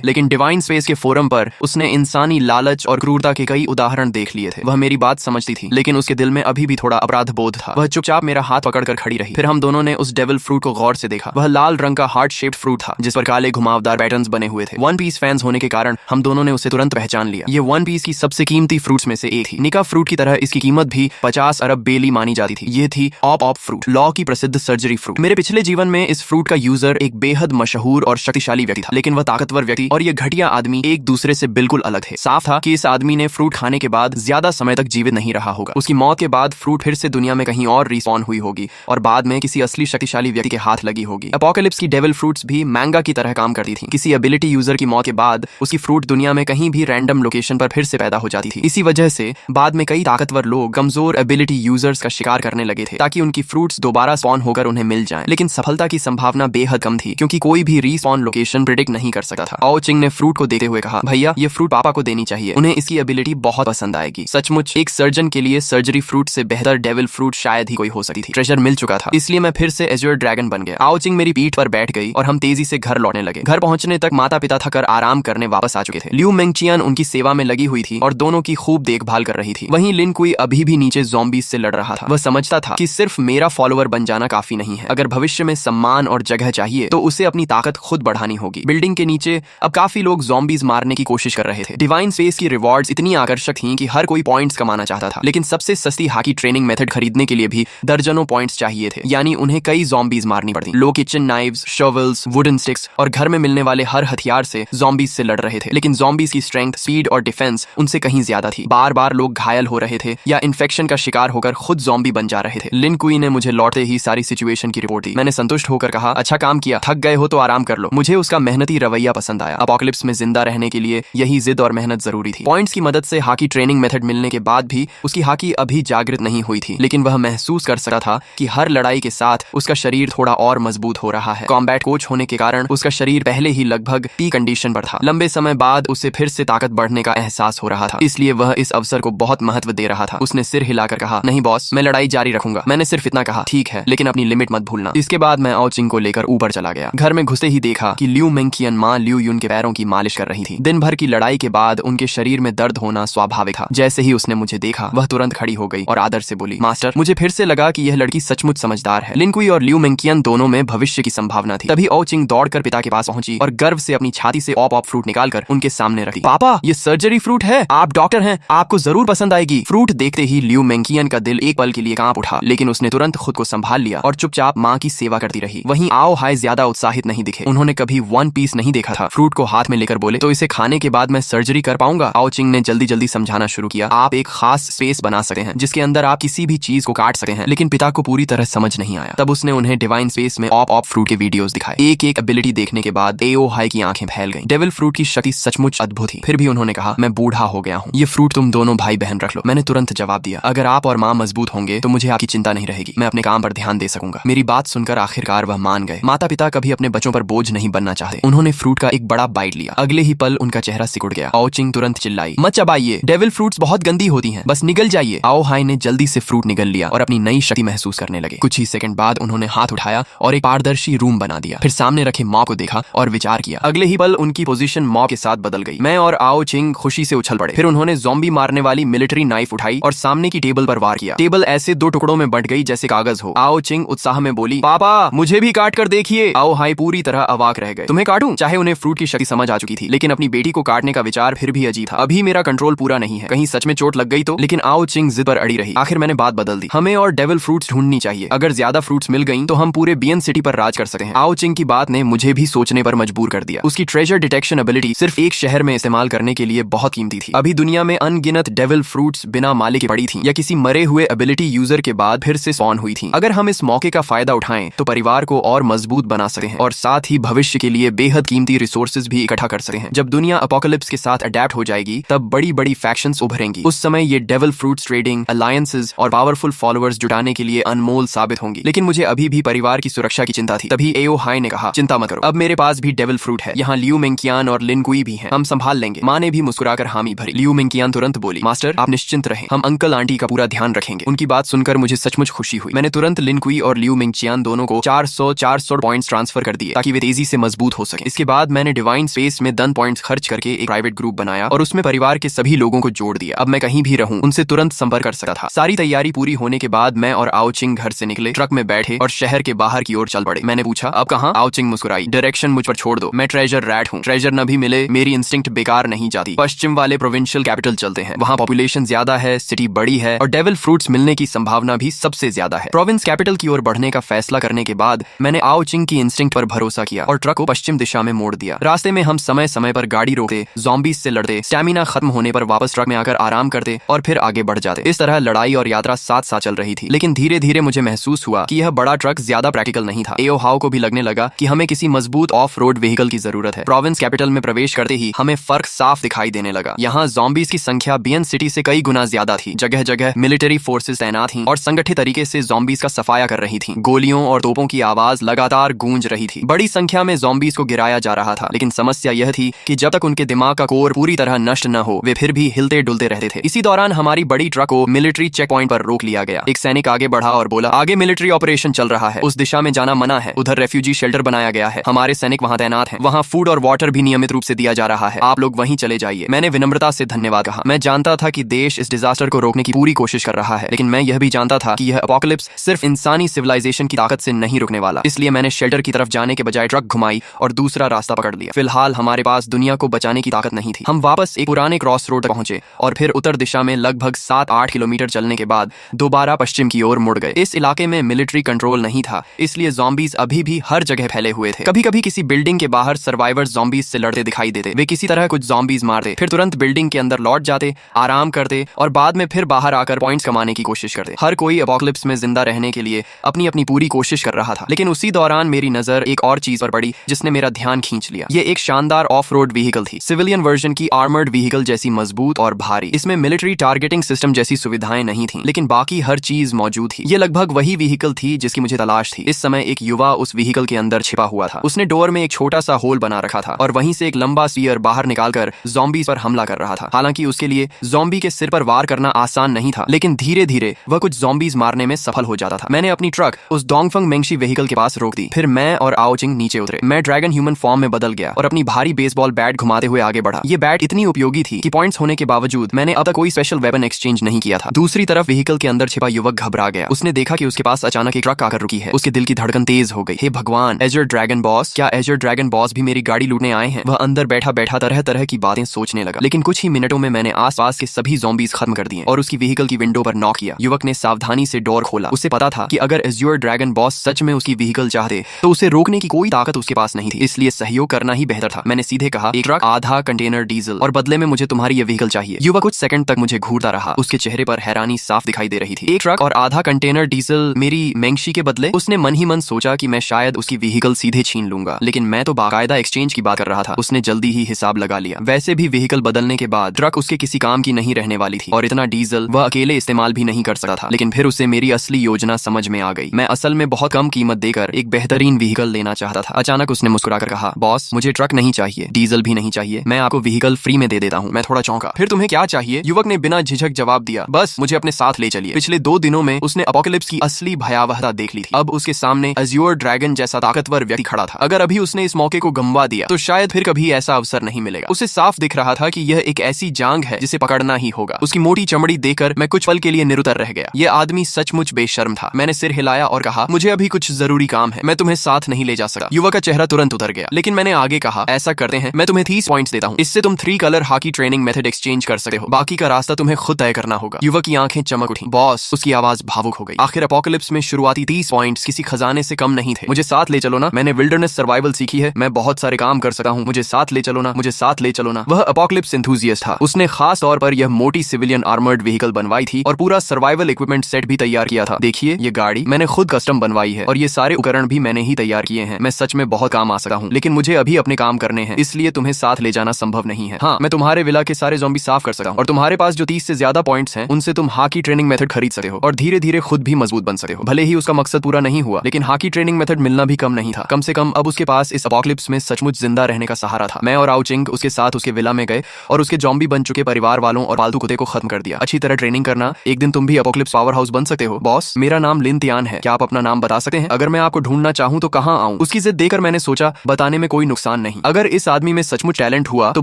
लेकिन डिवाइन स्पेस के फोरम पर उसने इंसानी लालच और क्रूरता के कई उदाहरण देख लिए थे। वह मेरी बात समझती थी, लेकिन उसके दिल में अभी भी थोड़ा अपराध बोध था। वह चुपचाप मेरा हाथ पकड़कर खड़ी रही। फिर हम दोनों ने उस डेविल फ्रूट को गौर से देखा। वह लाल रंग का हार्ट शेप्ड फ्रूट था, जिस पर काले घुमावदार पैटर्न्स बने हुए थे। वन पीस फैंस होने के कारण हम दोनों ने उसे तुरंत पहचान लिया। ये वन पीस की सबसे कीमती फ्रूट्स में से एक थी। निका फ्रूट की तरह इसकी कीमत भी 50 अरब बेली मानी जाती थी। ये थी ऑप फ्रूट, लॉ की प्रसिद्ध सर्जरी फ्रूट। मेरे पिछले जीवन में इस फ्रूट का यूजर एक बेहद मशहूर और शक्तिशाली व्यक्ति था, लेकिन वह ताकतवर व्यक्ति और ये घटिया आदमी एक दूसरे से बिल्कुल अलग थे। साफ था कि इस आदमी ने फ्रूट खाने के बाद ज्यादा समय तक जीवित नहीं रहा होगा। उसकी मौत के बाद फ्रूट फिर से दुनिया में कहीं और रिस्पॉन हुई होगी और बाद में किसी असली शक्तिशाली व्यक्ति के हाथ लगी होगी। अपोकलिप्स की डेविल फ्रूट्स भी मैंगा की तरह काम करती थी। किसी एबिलिटी यूजर की मौत के बाद उसकी फ्रूट दुनिया में कहीं भी रैंडम लोकेशन पर फिर से पैदा हो जाती थी। इसी वजह से बाद में कई ताकतवर लोग कमजोर एबिलिटी यूजर्स का शिकार करने लगे थे, ताकि उनकी फ्रूट्स दोबारा स्पॉन होकर उन्हें मिल जाएं। लेकिन सफलता की संभावना बेहद कम थी, क्योंकि कोई भी रीस्पॉन लोकेशन प्रिडिक्ट नहीं कर सकता था। आओ चिंग ने फ्रूट को देखते हुए कहा, भैया ये फ्रूट पापा को देनी चाहिए, उन्हें इसकी एबिलिटी बहुत पसंद आएगी। सचमुच एक सर्जन के लिए सर्जरी फ्रूट से बेहतर डेविल फ्रूट शायद ही कोई हो सकती थी। ट्रेजर मिल चुका था, इसलिए मैं फिर से एज्योर ड्रैगन बन गया। आओ चिंग मेरी पीठ पर बैठ गई और हम तेजी से घर लौटने लगे। घर पहुंचने तक माता पिता थकर आराम करने वापस आ चुके थे। ल्यू मेंगचियन उनकी सेवा में लगी हुई थी और दोनों की खूब देखभाल कर रही थी। वहीं लिन कुई अभी भी नीचे ज़ॉम्बीज से लड़ रहा था। वह समझता था कि सिर्फ मेरा फॉलोअर बन जाना काफी नहीं है। अगर भविष्य में सम्मान और जगह चाहिए तो उसे अपनी ताकत खुद बढ़ानी होगी। बिल्डिंग के नीचे अब काफी लोग ज़ॉम्बीज मारने की कोशिश कर रहे थे। डिवाइन स्पेस की रिवॉर्ड्स इतनी आकर्षक थीं कि हर कोई पॉइंट्स कमाना चाहता था, लेकिन सबसे सस्ती हाकी ट्रेनिंग मेथड खरीदने के लिए भी दर्जनों पॉइंट्स चाहिए थे, यानी उन्हें कई ज़ॉम्बीज मारनी पड़ती। लोग kitchen knives, shovels, wooden sticks और घर में मिलने वाले हर हथियार से ज़ॉम्बीज से लड़ रहे थे, लेकिन ज़ॉम्बीज की स्ट्रेंथ, स्पीड और डिफेंस उनसे कहीं ज्यादा थी। बार बार लोग घायल हो रहे थे या इन्फेक्शन का शिकार होकर खुद ज़ॉम्बी बन जा रहे थे। लिन कुई ने मुझे लौटते ही सारी सिचुएशन की रिपोर्ट दी। मैंने संतुष्ट होकर कहा, अच्छा काम किया, थक गए हो तो आराम कर लो। मुझे उसका मेहनती रवैया पसंद आया। अपोकलिप्स में जिंदा रहने के लिए यही जिद और मेहनत जरूरी थी। पॉइंट्स की मदद से हाकी ट्रेनिंग मेथड मिलने के बाद भी उसकी हाकी अभी जागृत नहीं हुई थी, लेकिन वह महसूस कर सकता था कि हर लड़ाई के साथ उसका शरीर थोड़ा और मजबूत हो रहा है। कॉम्बैट कोच होने के कारण उसका शरीर पहले ही लगभग पी कंडीशन पर था। लंबे समय बाद उसे फिर से ताकत बढ़ने का एहसास हो रहा था, इसलिए वह इस अवसर को बहुत महत्व दे रहा था। उसने सिर हिलाकर कहा, नहीं बॉस, मैं लड़ाई जारी रखूंगा। मैंने सिर्फ इतना कहा, ठीक है, लेकिन अपनी लिमिट मत भूलना। इसके बाद मैं आओ चिंग को लेकर ऊपर चला गया। घर में घुसे ही देखा कि ल्यू मेंगचियन मां ल्यू युन के पैरों की मालिश कर रही थी। दिन भर की लड़ाई के बाद उनके शरीर में दर्द होना स्वाभाविक था। जैसे ही उसने मुझे देखा, वह तुरंत खड़ी हो गई और आदर से बोली, मास्टर। मुझे फिर से लगा कि यह लड़की सचमुच समझदार है। लिन कुई और ल्यू मेंगचियन दोनों में भविष्य की संभावना थी। तभी आओ चिंग दौड़कर पिता के पास पहुंची और गर्व से अपनी छाती से ऑप फ्रूट निकालकर उनके सामने रखी। पापा, ये सर्जरी फ्रूट है, आप डॉक्टर हैं, आपको जरूर पसंद आएगी। फ्रूट देखते ही ल्यू मेंगचियन का दिल एक पल के लिए कांप उठा, लेकिन उसने तुरंत खुद को संभाल लिया और चुपचाप माँ की सेवा करती रही। वहीं आओ हाय ज्यादा उत्साहित नहीं दिखे। उन्होंने कभी वन पीस नहीं देखा था। फ्रूट को हाथ में लेकर बोले, तो इसे खाने के बाद मैं सर्जरी कर पाऊंगा? आओ चिंग ने जल्दी जल्दी समझाना शुरू किया, आप एक खास स्पेस बना सकते हैं जिसके अंदर आप किसी भी चीज को काट सकते हैं। लेकिन पिता को पूरी तरह समझ नहीं आया। तब उसने उन्हें डिवाइन स्पेस में ऑप फ्रूट के वीडियोस दिखाए। एक एक एबिलिटी देखने के बाद एओ हाई की आंखें फैल गईं। डेविल फ्रूट की शक्ति सचमुच अद्भुत थी। फिर भी उन्होंने कहा, मैं बूढ़ा हो गया हूँ, ये फ्रूट तुम दोनों भाई बहन रख लो। मैंने तुरंत जवाब दिया, अगर आप और माँ मजबूत होंगे तो मुझे आपकी चिंता नहीं रहेगी। मैं अपने काम पर ध्यान दे सकूंगा। मेरी बात सुनकर आखिरकार वह मान गए। माता पिता कभी अपने बच्चों पर बोझ नहीं बनना चाहते। उन्होंने फ्रूट का एक बड़ा बाइट लिया। अगले ही पल उनका चेहरा सिकुड़ गया। आओ चिंग तुरंत चिल्लाई, मत चबाइए, डेविल फ्रूट्स बहुत गंदी होती हैं, बस निगल जाइए। आओ हाई ने जल्दी से फ्रूट निगल लिया और अपनी नई शक्ति महसूस करने लगे। कुछ ही सेकंड बाद उन्होंने हाथ उठाया और एक पारदर्शी रूम बना दिया। फिर सामने रखे मॉब को देखा और विचार किया। अगले ही पल उनकी पोजीशन मॉब के साथ बदल गई। मैं और आओ चिंग खुशी से उछल पड़े। फिर उन्होंने ज़ॉम्बी मारने वाली मिलिट्री नाइफ उठाई और सामने की टेबल पर वार किया। टेबल ऐसे दो टुकड़ों में बंट गई जैसे कागज हो। आओ चिंग उत्साह में बोली, पापा मुझे भी काट कर देखिए। आओ हाई पूरी तरह अवाक रह गए। तुम्हें काटूं? चाहे उन्हें फ्रूट की शक्ति समझ आ चुकी थी, लेकिन अपनी बेटी को काटने का विचार फिर भी अजीब था। अभी मेरा कंट्रोल पूरा नहीं है, कहीं सच में चोट लग गई तो। लेकिन आओ चिंग जिद पर अड़ी रही। आखिर मैंने बात बदल दी। हमें और डेविल फ्रूट्स ढूंढनी चाहिए। अगर ज्यादा फ्रूट्स मिल गई तो हम पूरे बियन सिटी पर राज कर सकते हैं। आओ चिंग की बात ने मुझे भी सोचने पर मजबूर कर दिया। उसकी ट्रेजर डिटेक्शन एबिलिटी सिर्फ एक शहर में इस्तेमाल करने के लिए बहुत कीमती थी। अभी दुनिया में अनगिनत डेविल फ्रूट्स बिना मालिक के पड़ी थी या किसी मरे हुए एबिलिटी यूजर के बाद फिर से स्पॉन हुई थी। अगर हम इस मौके का फायदा उठाएं तो परिवार को और मजबूत बना सकते हैं और साथ ही भविष्य के लिए बेहद कीमती रिसोर्सेज भी इकट्ठा कर सकते हैं। जब दुनिया अपोकलिप्स के साथ अडेप्ट हो जाएगी तब बड़ी बड़ी फैक्शंस उभरेंगी। उस समय ये डेविल फ्रूट्स ट्रेडिंग अलायंसेस और पावरफुल फॉलोअर्स जुटाने के लिए अनमोल साबित होंगी। लेकिन मुझे अभी भी परिवार की सुरक्षा की चिंता थी। तभी एओ हाई ने कहा, चिंता मत करो, अब मेरे पास भी डेविल फ्रूट है। यहाँ ल्यू मेंगचियन और लिन कुई भी हैं, हम संभाल लेंगे। माँ ने भी मुस्कुराकर हामी भरी। ल्यू मेंगचियन तुरंत बोली, मास्टर आप निश्चिंत रहें, हम अंकल आंटी का पूरा पूरा ध्यान रखेंगे। उनकी बात सुनकर मुझे सचमुच खुशी हुई। मैंने तुरंत लिन कुई और लियू मिंगचियान दोनों को 400 पॉइंट्स ट्रांसफर कर दिए ताकि वे तेजी से मजबूत हो सके। इसके बाद मैंने डिवाइन स्पेस में 10 पॉइंट्स खर्च करके एक प्राइवेट ग्रुप बनाया और उसमें परिवार के सभी लोगों को जोड़ दिया। अब मैं कहीं भी रहूं उनसे तुरंत संपर्क कर सकता था। सारी तैयारी पूरी होने के बाद मैं और आओचिंग घर से निकले, ट्रक में बैठे और शहर के बाहर की ओर चल पड़े। मैंने पूछा, अब कहाँ? आओचिंग मुस्कुराई, डायरेक्शन मुझ पर छोड़ दो, मैं ट्रेजर रैट हूँ। ट्रेजर न भी मिले मेरी इंस्टिंक्ट बेकार नहीं जाती। पश्चिम वाले प्रोविंशियल कैपिटल चलते हैं, वहाँ पॉपुलेशन ज्यादा है, सिटी बड़ी है और डेविल फ्रूट्स मिलने की संभावना भी सबसे ज्यादा है। प्रोविंस कैपिटल की ओर बढ़ने का फैसला करने के बाद मैंने आओचिंग की इंस्टिंक्ट पर भरोसा किया और ट्रक को पश्चिम दिशा में मोड़ दिया। रास्ते में हम समय समय पर गाड़ी रोकते, ज़ॉम्बीज से लड़ते, स्टैमिना खत्म होने पर वापस ट्रक में आकर आराम करते और फिर आगे बढ़ जाते। इस तरह लड़ाई और यात्रा साथ साथ चल रही थी। लेकिन धीरे धीरे मुझे महसूस हुआ कि यह बड़ा ट्रक ज्यादा प्रैक्टिकल नहीं था। एओ हाउ को भी लगने लगा कि हमें किसी मजबूत ऑफ रोड व्हीकल की जरूरत है। प्रोविंस कैपिटल में प्रवेश करते ही हमें फर्क साफ दिखाई देने लगा। यहाँ ज़ॉम्बीज की संख्या बियन सिटी से कई गुना ज्यादा थी। जगह जगह मिलिट्री फोर्सेस तैनात थीं और संगठित तरीके से ज़ॉम्बीज का सफाया कर रही थीं। गोलियों और तोपों की आवाज लगातार गूंज रही थी। बड़ी संख्या में ज़ॉम्बीज को गिराया जा रहा था, लेकिन समस्या यह थी कि जब तक उनके दिमाग का कोर पूरी तरह नष्ट न हो वे फिर भी हिलते डुलते रहते थे। इसी दौरान हमारी बड़ी ट्रक को मिलिट्री चेक पॉइंट पर रोक लिया गया। एक सैनिक आगे बढ़ा और बोला, आगे मिलिट्री ऑपरेशन चल रहा है, उस दिशा में जाना मना है, उधर रेफ्यूजी शेल्टर बनाया गया है, हमारे सैनिक वहां तैनात हैं, वहां फूड और वाटर भी नियमित रूप से दिया जा रहा है, आप लोग वहीं चले जाइए। मैंने विनम्रता से धन्यवाद कहा। मैं जानता था कि देश इस डिजास्टर को रोकने की पूरी कोशिश कर रहा है, लेकिन मैं यह भी जानता था कि यह एपोकलिप्स सिर्फ इंसानी सिविलाइजेशन की ताकत से नहीं रुकने वाला। इसलिए मैंने शेल्टर की तरफ जाने के बजाय ट्रक घुमाई और दूसरा रास्ता पकड़ लिया। फिलहाल हमारे पास दुनिया को बचाने की ताकत नहीं थी। हम वापस एक पुराने क्रॉस रोड तक पहुंचे और फिर उत्तर दिशा में लगभग 7-8 किलोमीटर चलने के बाद दोबारा पश्चिम की ओर मुड़ गए। इस इलाके में मिलिट्री कंट्रोल नहीं था, इसलिए ज़ॉम्बीज अभी भी हर जगह फैले हुए थे। कभी कभी किसी बिल्डिंग के बाहर सर्वाइवर्स ज़ॉम्बीज से लड़ते दिखाई देते। वे किसी तरह कुछ ज़ॉम्बीज मारते, फिर तुरंत बिल्डिंग के अंदर लौट जाते, आराम करते और बाद में फिर बाहर आकर पॉइंट्स कमाने की कोशिश करते। हर कोई एपोकलिप्स में जिंदा रहने के लिए अपनी अपनी पूरी कोशिश कर रहा था। लेकिन उसी दौरान मेरी नजर एक और चीज पर पड़ी जिसने मेरा ध्यान खींच लिया। ये एक शानदार ऑफ रोड व्हीकल थी, सिविलियन वर्जन की आर्मर्ड व्हीकल जैसी मजबूत और भारी। इसमें मिलिट्री टारगेटिंग सिस्टम जैसी सुविधाएं नहीं थी, लेकिन बाकी हर चीज मौजूद थी। ये लगभग वही व्हीकल थी जिसकी मुझे तलाश थी। इस समय एक युवा उस व्हीकल के अंदर छिपा हुआ था। उसने डोर में एक छोटा सा होल बना रखा था और वहीं से एक लंबा स्पीयर बाहर निकालकर ज़ॉम्बीज पर हमला कर रहा था। हालांकि उसके लिए ज़ॉम्बी के सिर पर वार करना आसान नहीं था, लेकिन धीरे धीरे वह कुछ ज़ॉम्बीज मारने में सफल हो जाता था। मैंने अपनी ट्रक उस डोंगफंग मेंगशी व्हीकल के पास रोक दी। फिर मैं और आओचिंग नीचे उतरे। मैं ड्रैगन ह्यूमन फॉर्म में बदल गया और अपनी भारी बेसबॉल बैट घुमाते हुए आगे बढ़ा। ये बैट इतनी उपयोगी थी कि पॉइंट्स होने के बावजूद मैंने अब तक कोई स्पेशल वेपन एक्सचेंज नहीं किया था। दूसरी तरफ व्हीकल के अंदर छिपा युवक घबरा गया। उसने देखा कि उसके पास अचानक एक ट्रक आकर रुकी है। उसके दिल की धड़कन तेज हो गई। हे भगवान, एजर ड्रैगन बॉस, क्या एजर ड्रैगन बॉस भी मेरी गाड़ी लूटने आए हैं? वह अंदर बैठा बैठा तरह तरह की बातें सोचने लगा। लेकिन कुछ ही मिनटों में मैंने आसपास के सभी ज़ॉम्बीज खत्म कर दिए और उसकी व्हीकल की विंडो पर नॉक किया। युवक ने सावधानी से डोर खोला। उसे पता था कि अगर एज्योर ड्रैगन बॉस सच में उसकी व्हीकल चाहते तो उसे रोकने की कोई ताकत उसके पास नहीं थी, इसलिए सहयोग करना ही बेहतर था। मैंने सीधे कहा, एक ट्रक, आधा कंटेनर डीजल और बदले में मुझे तुम्हारी ये व्हीकल चाहिए। युवक कुछ सेकंड तक मुझे घूरता रहा। उसके चेहरे पर हैरानी साफ दिखाई दे रही थी। एक ट्रक और आधा कंटेनर डीजल मेरी मेंगशी के बदले? उसने मन ही मन सोचा कि मैं शायद उसकी व्हीकल सीधे छीन लूंगा, लेकिन मैं तो बाकायदा एक्सचेंज की बात कर रहा था। उसने जल्दी ही हिसाब लगा लिया। वैसे भी व्हीकल बदलने के बाद ट्रक उसके किसी काम की नहीं रहने वाली थी और इतना डीजल वह अकेले इस्तेमाल भी नहीं कर सकता था। लेकिन फिर उसे मेरी असली योजना समझ में आ गई। मैं असल में बहुत कम कीमत देकर एक बेहतरीन व्हीकल लेना चाहता था। अचानक उसने मुस्कुराकर कहा, बॉस, मुझे ट्रक नहीं चाहिए, डीजल भी नहीं चाहिए, मैं आपको व्हीकल फ्री में दे देता हूँ। मैं थोड़ा चौंका। फिर तुम्हें क्या चाहिए? युवक ने बिना झिझक जवाब दिया, बस मुझे अपने साथ ले चलिए। पिछले 2 दिनों में उसने एपोकलिप्स की असली भयावहता देख ली थी। अब उसके सामने एज्योर ड्रैगन जैसा ताकतवर व्यक्ति खड़ा था। अगर अभी उसने इस मौके को गंवा दिया तो शायद फिर कभी ऐसा अवसर नहीं मिलेगा। उसे साफ दिख रहा था कि यह एक ऐसी जांग है जिसे पकड़ना ही होगा। उसकी मोटी चमड़ी देखकर मैं कुछ पल के लिए निरुत्तर रह गया। यह आदमी सचमुच बेशर्म था। मैंने सिर हिलाया और कहा, मुझे अभी कुछ जरूरी काम है, मैं तुम्हें साथ नहीं ले जा सकता। युवक का चेहरा तुरंत उतर गया, लेकिन मैंने आगे कहा, ऐसा करते हैं, मैं तुम्हें 30 पॉइंट्स देता हूँ, इससे तुम 3 colour hockey training method exchange कर सकते हो, बाकी का रास्ता तुम्हें खुद तय करना होगा। युवक की आंखें चमक उठी। बॉस, उसकी आवाज भावुक हो गई। आखिर एपोकलिप्स में शुरुआती 30 पॉइंट्स किसी खजाने से कम नहीं थे। मुझे साथ ले चलो ना, मैंने विल्डरनेस सर्वाइवल सीखी है, मैं बहुत सारे काम कर सकता हूँ, मुझे साथ ले चलो ना, मुझे साथ ले चलो ना। वह एपोकलिप्स एंथुसियास्ट था। उसने खास तौर पर यह मोटी सिविलियन आर्मर्ड व्हीकल बनवाई थी और पूरा सर्वाइवल इक्विपमेंट सेट भी तैयार किया था। देखिए, ये गाड़ी मैंने खुद कस्टम बनवाई है और ये सारे उपकरण भी मैंने ही तैयार किए हैं। मैं सच में बहुत काम आ सकता हूँ, लेकिन मुझे अभी अपने काम करने हैं, इसलिए तुम्हें साथ ले जाना संभव नहीं है। हाँ, मैं तुम्हारे विला के सारे ज़ॉम्बी साफ कर सकता हूँ और तुम्हारे पास जो 30 से ज्यादा पॉइंट्स हैं उनसे तुम हॉकी ट्रेनिंग मेथड खरीद सकते हो और धीरे धीरे खुद भी मजबूत बन सकते हो। भले ही उसका मकसद पूरा नहीं हुआ, लेकिन हॉकी ट्रेनिंग मेथड मिलना भी कम नहीं था। कम से कम अब उसके पास इस एपोकलिप्स में सचमुच जिंदा रहने का सहारा था। मैं और आओचिंग उसके साथ उसके विला में गए और उसके ज़ॉम्बी बन चुके परिवार वालों और पालतू कुत्ते को खत्म कर दिया। अच्छी तरह ट्रेनिंग करना, एक दिन तुम भी एपोकलिप्स पावर हाउस बन सकते हो। बॉस, मेरा नाम लिन तियान है, क्या आप अपना नाम बता सकते हैं? अगर मैं आपको ढूंढना चाहूँ तो कहाँ आऊँ? उसकी जिद देकर मैंने सोचा बताने में कोई नुकसान नहीं। अगर इस आदमी में सचमुच टैलेंट हुआ तो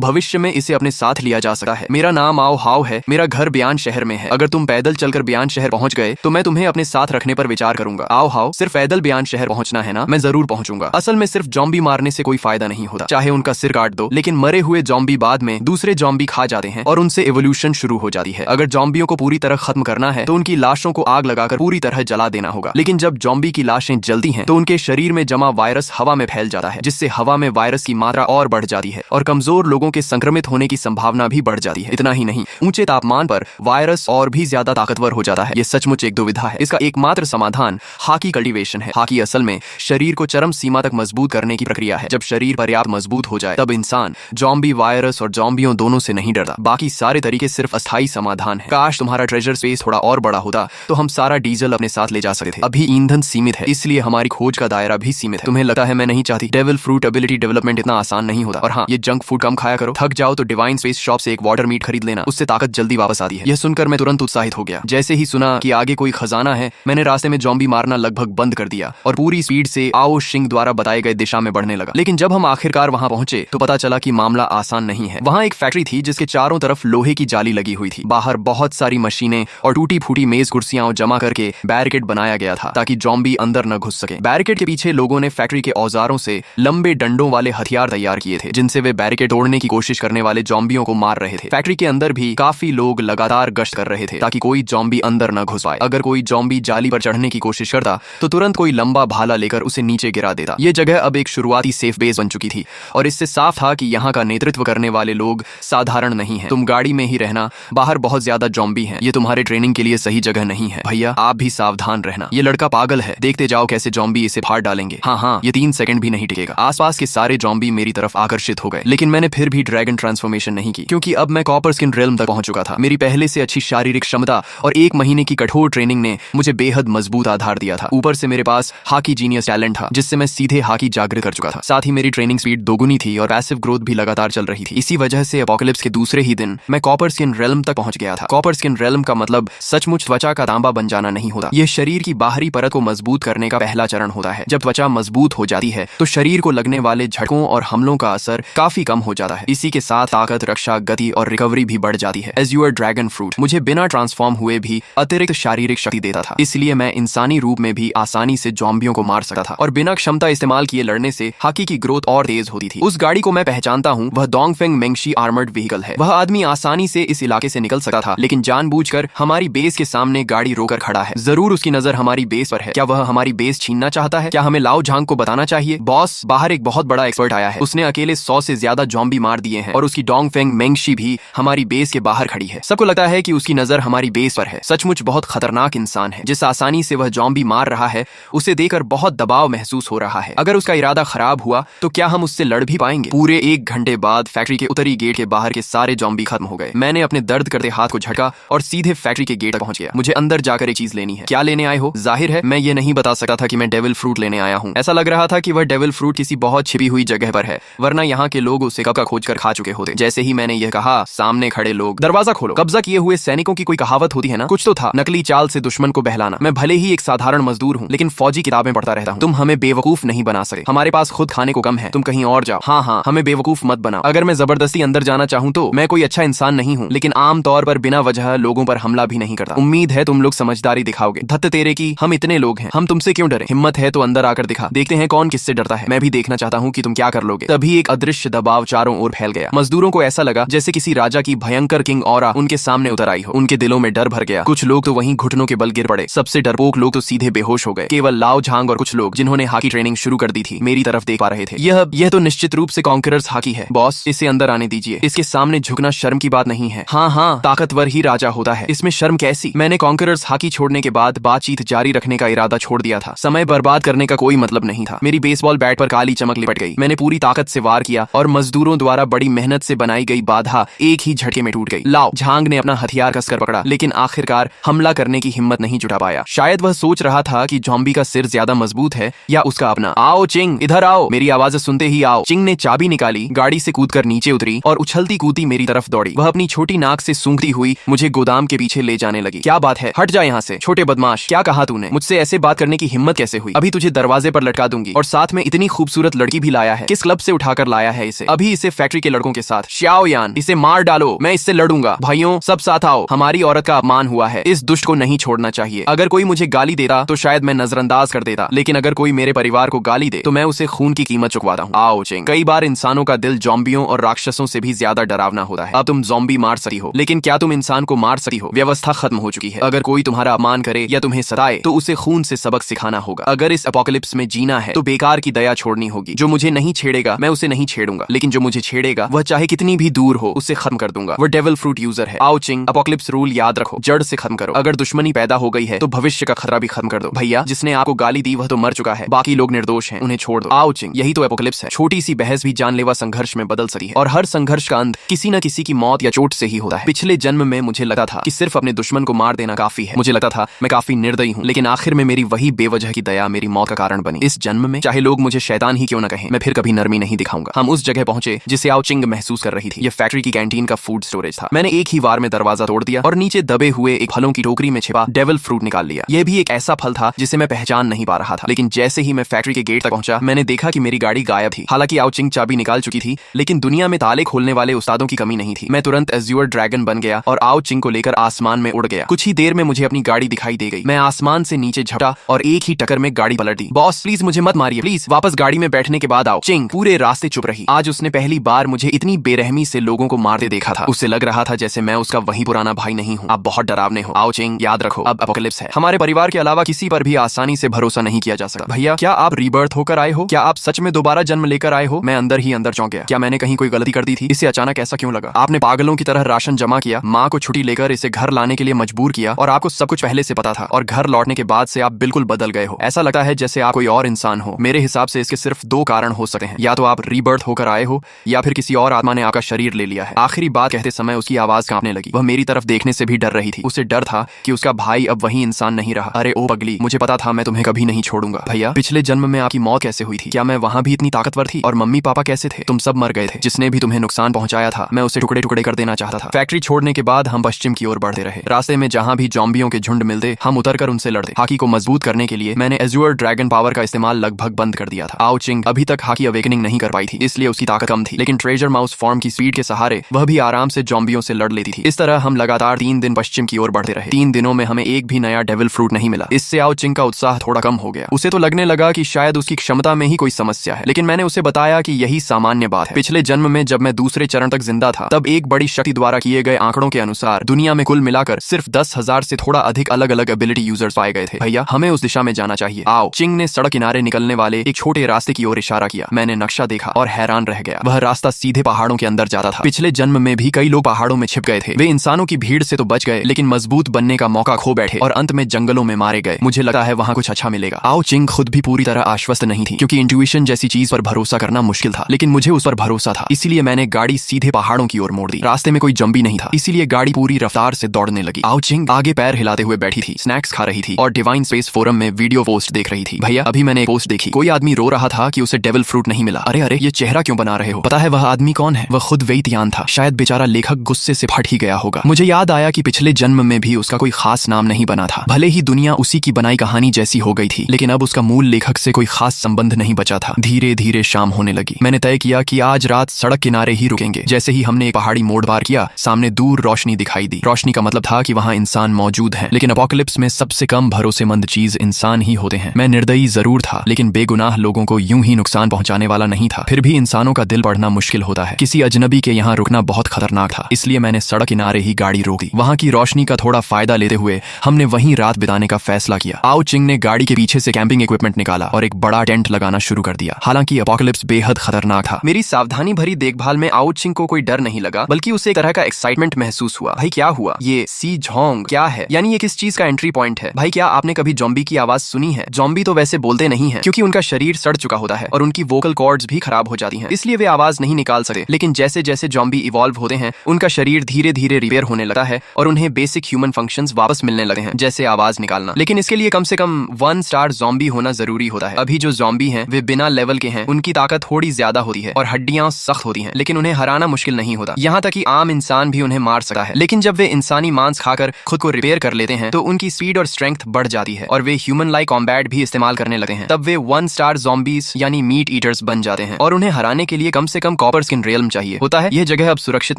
भविष्य में इसे अपने साथ लिया जा सकता है। मेरा नाम आओ हाव है, मेरा घर बयान शहर में है। अगर तुम पैदल चलकर बयान शहर पहुंच गए तो मैं तुम्हें अपने साथ रखने पर विचार करूंगा। आओ हाव, सिर्फ पैदल बयान शहर पहुंचना है ना? मैं जरूर पहुंचूंगा। असल में सिर्फ जॉम्बी मारने से कोई फायदा नहीं होता, चाहे उनका सिर काट दो, लेकिन मरे हुए जॉम्बी बाद में दूसरे जॉम्बी खा जाते हैं और उनसे एवोल्यूशन शुरू हो जाती है। अगर जॉम्बियों को पूरी तरह खत्म करना है तो उनकी लाशों को आग लगाकर पूरी तरह जला देना होगा। लेकिन जब जॉम्बी की लाशें जलती हैं तो उनके शरीर में जमा वायरस हवा में फैल जाता है, जिससे हवा में वायरस की मात्रा और बढ़ जाती है और कमजोर लोगों के संक्रमित होने की संभावना भी बढ़ जाती है। इतना ही नहीं, ऊंचे तापमान पर वायरस और भी ज्यादा ताकतवर हो जाता है। यह सचमुच एक दुविधा है। इसका एकमात्र समाधान हाकी कल्टीवेशन है। हाकी असल में शरीर को चरम सीमा तक मजबूत करने की प्रक्रिया है। जब शरीर पर्याप्त मजबूत हो जाए तब इंसान जॉम्बी, वायरस और जॉम्बियों दोनों से नहीं डरता। बाकी सारे तरीके सिर्फ अस्थायी समाधान है। काश तुम्हारा ट्रेजर स्पेस थोड़ा और बड़ा होता तो हम सारा डीजल अपने साथ ले जा सकते थे। अभी ईंधन सीमित है, इसलिए हमारी खोज का दायरा भी सीमित है। तुम्हें लगता है मैं नहीं चाहती? डेविल फ्रूट एबिलिटी डेवलपमेंट इतना आसान नहीं होता। और हाँ, ये जंक फूड कम खाया करो। थक जाओ तो डिवाइन स्पेस शॉप से एक वाटर मीट खरीद लेना, उससे ताकत जल्दी वापस आती है। यह सुनकर मैं तुरंत उत्साहित हो गया। जैसे ही सुना कि आगे कोई खजाना है, मैंने रास्ते में जॉम्बी मारना लगभग बंद कर दिया और पूरी स्पीड से आओ शिंग द्वारा बताए गए दिशा में बढ़ने लगा। लेकिन जब हम आखिरकार वहां पहुंचे तो पता चला कि मामला आसान नहीं है। वहां एक फैक्ट्री थी जिसके चारों तरफ लोहे की जाली लगी हुई थी। बाहर बहुत सारी मशीनें और टूटी फूटी मेज कुर्सियां जमा करके बैरिकेड बनाया गया था ताकि जॉम्बी अंदर न घुस सके। बैरिकेड के पीछे लोगों ने फैक्ट्री के औजारों से लंबे डंडों वाले हथियार तैयार किए थे, जिनसे वे बैरिकेड तोड़ने की कोशिश करने वाले जॉम्बियों को मार रहे थे। फैक्ट्री के अंदर भी काफी लोग लगातार गश्त कर रहे थे ताकि कोई जॉम्बी अंदर न घुस पाए। अगर कोई जॉम्बी जाली पर चढ़ने की कोशिश करता तो तुरंत कोई लंबा भाला लेकर उसे नीचे गिरा देता। यह जगह अब एक शुरुआती सेफ बेस बन चुकी थी और इससे साफ था कि यहाँ का नेतृत्व करने वाले लोग साधारण नहीं है। तुम गाड़ी में ही रहना, बाहर बहुत ज्यादा जॉम्बी हैं। ये तुम्हारे ट्रेनिंग के लिए सही जगह नहीं है। भैया, आप भी सावधान रहना। ये लड़का पागल है, देखते जाओ कैसे जॉम्बी इसे फाड़ डालेंगे। हाँ, ये 3 सेकंड भी नहीं टिकेगा। आसपास के सारे जॉम्बी मेरी तरफ आकर्षित हो गए, लेकिन मैंने फिर भी ड्रैगन ट्रांसफॉर्मेशन नहीं की, क्योंकि अब मैं कॉपर स्किन रेल्म तक पहुंच चुका था। मेरी पहले से अच्छी शारीरिक क्षमता और 1 महीने की कठोर ट्रेनिंग ने मुझे बेहद मजबूत आधार दिया था। ऊपर से मेरे पास हाकी जीनियस टैलेंट था, जिससे मैं सीधे हाकी जागृत कर चुका था। साथ ही मेरी ट्रेनिंग स्पीड दोगुनी थी और पैसिव ग्रोथ भी लगातार चल रही थी। इसी वजह से एपोकलिप्स के दूसरे ही दिन मैं कॉपर स्किन रेल्म तक पहुंच गया था। कॉपर स्किन रेल्म का मतलब सचमुच त्वचा का तांबा बन जाना नहीं होता। यह शरीर की बाहरी परत को मजबूत करने का पहला चरण होता है। जब त्वचा मजबूत हो जाती है तो शरीर को लगने वाले झटकों और हमलों का असर काफी कम हो जाता है। इसी के साथ ताकत, रक्षा, गति और रिकवरी भी बढ़ जाती है। एज यूर ड्रैगन फ्रूट मुझे बिना ट्रांसफॉर्म हुए भी अतिरिक्त शारीरिक शक्ति देता था, इसलिए मैं इंसानी रूप में भी आसानी से जॉम्बियों को मार सकता था और बिना क्षमता इस्तेमाल किए लड़ने से हाकी की ग्रोथ और तेज होती थी। उस गाड़ी को मैं पहचानता हूँ, वह डोंगफेंग मेंगशी आर्मर्ड व्हीकल है। वह आदमी आसानी से इस इलाके से निकल सकता था, लेकिन जानबूझकर हमारी बेस के सामने गाड़ी रोकर खड़ा है। जरूर उसकी नजर हमारी बेस पर है। क्या वह हमारी बेस छीनना चाहता है? क्या हमें लाओ झांग को बताना चाहिए? बॉस, बाहर एक बहुत बड़ा एक्सपर्ट आया है। उसने अकेले 100 से ज्यादा जॉम्बी मार दिए हैं और उसकी डोंगफेंग मेंगशी भी हमारी बेस के बाहर खड़ी है। सबको लगता है कि उसकी नजर हमारी बेस पर है। सचमुच बहुत खतरनाक इंसान है। जिस आसानी से वह जॉम्बी मार रहा है, उसे देखकर बहुत दबाव महसूस हो रहा है। अगर उसका इरादा खराब हुआ तो क्या हम उससे लड़ भी पाएंगे? पूरे 1 घंटे बाद फैक्ट्री के उत्तरी गेट के बाहर के सारे जॉम्बी खत्म हो गए। मैंने अपने दर्द करते हाथ को झटका और सीधे फैक्ट्री के गेट तक पहुंच गया। मुझे अंदर जाकर एक चीज लेनी है। क्या लेने आए हो? जाहिर है मैं ये नहीं बता सकता था कि मैं डेविल फ्रूट लेने आया हूँ। ऐसा लग रहा था कि वह डेविल फ्रूट किसी बहुत छिपी हुई जगह पर है, वरना यहाँ के लोग उसे कब का खोज कर खा चुके होते। जैसे ही मैंने यह कहा, सामने खड़े लोग, दरवाजा खोलो। कब्जा किए हुए सैनिकों की कोई कहावत होती है ना, कुछ तो था, नकली चाल से दुश्मन को बहलाना। मैं भले ही एक साधारण मजदूर हूँ, लेकिन फौजी किताबें पढ़ता रहता हूँ। तुम हमें बेवकूफ नहीं बना सके। हमारे पास खुद खाने को कम है, तुम कहीं और जाओ। हाँ, हमें बेवकूफ मत बनाओ। अगर मैं जबरदस्ती अंदर जाना चाहूँ तो मैं कोई अच्छा इंसान नहीं हूँ, लेकिन आम तौर पर बिना वजह लोगों पर हमला भी नहीं करता। उम्मीद है तुम लोग समझदारी दिखाओगे। धत्त तेरे की, हम इतने लोग हैं, हम तुमसे क्यों डरे? हिम्मत है तो अंदर आकर दिखा, देखते हैं कौन किससे डरता है। मैं भी देखना चाहता हूँ कि तुम क्या कर लोगे। तभी एक अदृश्य दबाव चारों ओर फैल गया। मजदूरों को ऐसा लगा जैसे किसी राजा की भयंकर किंग ऑरा उनके सामने उतर आई हो। उनके दिलों में डर भर गया। कुछ लोग तो वहीं घुटनों के बल गिर पड़े। सबसे डरपोक लोग तो सीधे बेहोश हो गए। केवल लाओ झांग और कुछ लोग जिन्होंने हाकी ट्रेनिंग शुरू कर दी थी मेरी तरफ देख पा रहे थे। यह तो निश्चित रूप से कॉन्करर्स हाकी है। बॉस, इसे अंदर आने दीजिए। इसके सामने झुकना शर्म की बात नहीं है। हाँ, ताकतवर ही राजा होता है, इसमें शर्म कैसी? मैंने कॉन्करर्स हाकी छोड़ने के बाद बातचीत जारी रखने का इरादा छोड़ दिया था। समय बर्बाद करने का कोई मतलब नहीं था। मेरी बेसबॉल बैट पर काली चमक लिपट गई। मैंने पूरी ताकत से वार किया और मजदूरों द्वारा बड़ी मेहनत से बनाई गई बाधा एक ही झटके में टूट गई। लाओ झांग ने अपना हथियार कसकर पकड़ा, लेकिन आखिरकार हमला करने की हिम्मत नहीं जुटा पाया। शायद वह सोच रहा था कि जॉम्बी का सिर ज्यादा मजबूत है या उसका अपना। आओ चिंग, इधर आओ। मेरी आवाज सुनते ही आओ। चिंग ने चाबी निकाली, गाड़ी से कूदकर नीचे उतरी और उछलती कूदती मेरी तरफ दौड़ी। वह अपनी छोटी नाक से सूंघती हुई मुझे गोदाम गोदाम के पीछे ले जाने लगी। क्या बात है, हट जा यहाँ से छोटे बदमाश, क्या कहा तूने? मुझसे ऐसे बात करने की हिम्मत कैसे हुई? अभी तुझे दरवाजे पर लटका दूंगी और साथ में इतनी खूबसूरत लड़की भी लाया है। किस क्लब से उठाकर लाया है इसे? अभी इसे फैक्ट्री के लड़कों के साथ। श्याओ यान, इसे मार डालो, मैं इससे लड़ूंगा। भाइयों सब साथ आओ, हमारी औरत का अपमान हुआ है, इस दुष्ट को नहीं छोड़ना चाहिए। अगर कोई मुझे गाली देता तो शायद मैं नजरअंदाज कर देता, लेकिन अगर कोई मेरे परिवार को गाली दे तो मैं उसे खून की कीमत चुकवाता हूँ। आओ चिंग। कई बार इंसानों का दिल ज़ॉम्बियों और राक्षसों से भी ज्यादा डरावना होता है। अब तुम ज़ॉम्बी मार सकती हो, लेकिन क्या तुम इंसान को मार सकती हो? व्यवस्था खत्म हो चुकी है। अगर कोई तुम्हारा अपमान करे या तुम्हें सताए तो उसे खून से सबक सिखाना होगा। अगर इस एपोकलिप्स में जीना है तो बेकार की दया छोड़नी होगी। जो मुझे नहीं छेड़ेगा मैं उसे नहीं छेड़ूंगा, लेकिन जो मुझे छेड़ेगा वह चाहे कितनी भी दूर हो उसे खत्म कर दूंगा। वह डेविल फ्रूट यूजर है। आओ चिंग, एपोकलिप्स रूल याद रखो, जड़ से खत्म करो। अगर दुश्मनी पैदा हो गई है तो भविष्य का खतरा भी खत्म कर दो। भैया जिसने आपको गाली दी वह तो मर चुका है, बाकी लोग निर्दोष हैं, उन्हें छोड़ दो। आओ चिंग, यही तो एपोकलिप्स है। छोटी सी बहस भी जानलेवा संघर्ष में बदल सकती है, और हर संघर्ष का अंत किसी न किसी की मौत या चोट से ही होता है। पिछले जन्म में मुझे लगा था कि सिर्फ अपने दुश्मन को मार देना काफी है। मुझे लगता था मैं काफी निर्दयी हूँ, लेकिन आखिर में मेरी वही बेवजह की दया मेरी मौत का कारण बनी। इस जन्म में चाहे लोग मुझे शैतान ही क्यों न कहें, मैं फिर कभी नरमी नहीं दिखाऊंगा। हम उस जगह पहुंचे जिसे आओ चिंग महसूस कर रही थी। यह फैक्ट्री की कैंटीन का फूड स्टोरेज था। मैंने एक ही वार में दरवाजा तोड़ दिया और नीचे दबे हुए एक फलों की टोकरी में छिपा डेविल फ्रूट निकाल लिया। यह भी एक ऐसा फल था जिसे मैं पहचान नहीं पा रहा था, लेकिन जैसे ही मैं फैक्ट्री के गेट तक पहुंचा मैंने देखा कि मेरी गाड़ी गायब थी। हालांकि आओ चिंग चाबी निकाल चुकी थी, लेकिन दुनिया में ताले खोलने वाले उस्तादों की कमी नहीं थी। मैं तुरंत एज़्योर ड्रैगन बन गया और आओ चिंग को लेकर आसमान में उड़ गया। कुछ ही देर में मुझे अपनी गाड़ी दिखाई दे गई। मैं आसमान से नीचे झपटा और एक ही टक्कर में गाड़ी पलट दी। बॉस प्लीज मुझे मत मारिए, प्लीज वापस गाड़ी में बैठने के बाद आओ। चिंग पूरे रास्ते चुप रही। आज उसने पहली बार मुझे इतनी बेरहमी से लोगों को मारते देखा था। उसे लग रहा था जैसे मैं उसका वही पुराना भाई नहीं हूँ। आप बहुत डरावने हो। आओ चिंग, याद रखो अब एपोकलिप्स है। हमारे परिवार के अलावा किसी पर भी आसानी से भरोसा नहीं किया जा सकता। भैया क्या आप रीबर्थ होकर आए हो? क्या आप सच में दोबारा जन्म लेकर आए हो? मैं अंदर ही अंदर चौंक गया। क्या मैंने कहीं कोई गलती कर दी थी? इसे अचानक ऐसा क्यों लगा? आपने पागलों की तरह राशन जमा किया, माँ को छुट्टी लेकर इसे घर लाने के लिए मजबूर किया, और आपको सब कुछ पहले से पता था, और घर लौटने के बाद से आप बिल्कुल बदल गए हो। ऐसा लगता है जैसे आप कोई और इंसान हो। मेरे हिसाब से इसके सिर्फ दो कारण हो सकते हैं, या तो आप रीबर्थ होकर आए हो या फिर किसी और आत्मा ने आपका शरीर ले लिया है। आखिरी बात कहते समय उसकी आवाज कांपने लगी। वह मेरी तरफ देखने से भी डर रही थी। उसे डर था कि उसका भाई अब वही इंसान नहीं रहा। अरे ओ पगली, मुझे पता था मैं तुम्हें कभी नहीं छोड़ूंगा। भैया पिछले जन्म में आपकी मौत कैसे हुई थी? क्या मैं वहां भी इतनी ताकतवर थी? और मम्मी पापा कैसे थे? तुम सब मर गए थे। जिसने भी तुम्हें नुकसान पहुंचाया था मैं उसे टुकड़े टुकड़े कर देना चाहता था। फैक्ट्री छोड़ने के बाद हम पश्चिम की ओर बढ़ते रहे। रास्ते में जहां भी ज़ॉम्बियों के झुंड मिलते हम उतरकर उनसे लड़ते। हाकी को मजबूत करने के लिए मैंने एज़्योर ड्रैगन पावर का इस्तेमाल लगभग बंद कर दिया था। आओ चिंग अभी तक हाकी अवेकनिंग नहीं कर पाई थी, इसलिए उसकी ताकत कम थी, लेकिन ट्रेजर माउस फॉर्म की स्पीड के सहारे वह भी आराम से ज़ॉम्बियों से लड़ लेती थी। इस तरह हम लगातार 3 दिन पश्चिम की ओर बढ़ते रहे। 3 दिनों में हमें एक भी नया डेविल फ्रूट नहीं मिला। इससे आओ चिंग का उत्साह थोड़ा कम हो गया। उसे तो लगने लगा कि शायद उसकी क्षमता में ही कोई समस्या है, लेकिन मैंने उसे बताया कि यही सामान्य बात है। पिछले जन्म में जब मैं दूसरे चरण तक जिंदा था तब एक बड़ी शक्ति द्वारा किए गए आंकड़ों के अनुसार दुनिया में कुल मिलाकर सिर्फ 10,000 से थोड़ा अधिक अलग अलग एबिलिटी यूजर्स पाए गए थे। भैया हमें उस दिशा में जाना चाहिए। आओ। चिंग ने सड़क किनारे निकलने वाले एक छोटे रास्ते की ओर इशारा किया। मैंने नक्शा देखा और हैरान रह गया। वह रास्ता सीधे पहाड़ों के अंदर जाता था। पिछले जन्म में भी कई लोग पहाड़ों में छिप गए थे। वे इंसानों की भीड़ से तो बच गए, लेकिन मजबूत बनने का मौका खो बैठे और अंत में जंगलों में मारे गए। मुझे लगा है वहाँ कुछ अच्छा मिलेगा। आओ चिंग खुद भी पूरी तरह आश्वस्त नहीं थी, क्योंकि इंट्यूशन जैसी चीज पर भरोसा करना मुश्किल था, लेकिन मुझे उस पर भरोसा था। इसीलिए मैंने गाड़ी सीधे पहाड़ों की ओर मोड़ दी। रास्ते में कोई जंबी नहीं था, इसीलिए गाड़ी पूरी रफ्तार से दौड़ने लगी। आओ चिंग आगे पैर हिलाते हुए बैठी थी, स्नैक्स खा रही थी और डिवाइन स्पेस फोरम में वीडियो पोस्ट देख रही थी। भैया अभी मैंने एक पोस्ट देखी, कोई आदमी रो रहा था कि उसे डेविल फ्रूट नहीं मिला। अरे अरे ये चेहरा क्यों बना रहे हो? पता है वह आदमी कौन है? वह खुद वेइतियान था। शायद बेचारा लेखक गुस्से से फट ही गया होगा। मुझे याद आया कि पिछले जन्म में भी उसका कोई खास नाम नहीं बना था। भले ही दुनिया उसी की बनाई कहानी जैसी हो गई थी, लेकिन अब उसका मूल लेखक से कोई खास संबंध नहीं बचा था। धीरे धीरे शाम होने लगी। मैंने तय किया कि आज रात सड़क किनारे ही रुकेंगे। जैसे ही हमने एक पहाड़ी मोड़ पार किया सामने दूर रोशनी दिखाई दी। रोशनी का मतलब था कि वहाँ इंसान मौजूद हैं, लेकिन एपोकलिप्स में सबसे कम भरोसेमंद चीज इंसान ही होते हैं। मैं निर्दयी जरूर था, लेकिन बेगुनाह लोगों को यूं ही नुकसान पहुंचाने वाला नहीं था। फिर भी इंसानों का दिल पढ़ना मुश्किल होता है। किसी अजनबी के यहाँ रुकना बहुत खतरनाक था, इसलिए मैंने सड़क किनारे ही गाड़ी रोक दी। वहाँ की रोशनी का थोड़ा फायदा लेते हुए हमने वहीं रात बिताने का फैसला किया। आओ चिंग ने गाड़ी के पीछे से कैंपिंग इक्विपमेंट निकाला और एक बड़ा टेंट लगाना शुरू कर दिया। हालांकि एपोकलिप्स बेहद खतरनाक था। मेरी सावधानी भरी देखभाल में आओ चिंग को कोई डर नहीं लगा, बल्कि उसे एक तरह का एक्साइटमेंट महसूस हुआ। भाई क्या हुआ? ये सी झोंग क्या है? यानी ये किस चीज का एंट्री पॉइंट है? भाई क्या आपने कभी ज़ॉम्बी की आवाज सुनी है? ज़ॉम्बी तो वैसे बोलते नहीं है, क्योंकि उनका शरीर सड़ चुका होता है और उनकी वोकल कॉर्ड्स भी खराब हो जाती हैं, इसलिए वे आवाज नहीं निकाल सकते। लेकिन जैसे जैसे ज़ॉम्बी इवॉल्व होते हैं उनका शरीर धीरे धीरे रिपेयर होने लगता है और उन्हें बेसिक ह्यूमन फंक्शंस वापस मिलने लगते हैं, जैसे आवाज निकालना। लेकिन इसके लिए कम से कम 1 स्टार ज़ॉम्बी होना जरूरी होता है। अभी जो ज़ॉम्बी हैं वे बिना लेवल के हैं, उनकी ताकत थोड़ी ज्यादा होती है और हड्डियां सख्त होती हैं, लेकिन उन्हें हराना मुश्किल नहीं होता। यहाँ तक कि आम इंसान भी उन्हें मार सकता है। लेकिन जब जब वे इंसानी मांस खाकर खुद को रिपेयर कर लेते हैं तो उनकी स्पीड और स्ट्रेंथ बढ़ जाती है और वे ह्यूमन लाइक कॉम्बैट भी इस्तेमाल करने लगते हैं। तब वे 1 स्टार ज़ॉम्बीज यानी मीट ईटर्स बन जाते हैं और उन्हें हराने के लिए कम से कम कॉपर स्किन रियल्म चाहिए होता है। यह जगह अब सुरक्षित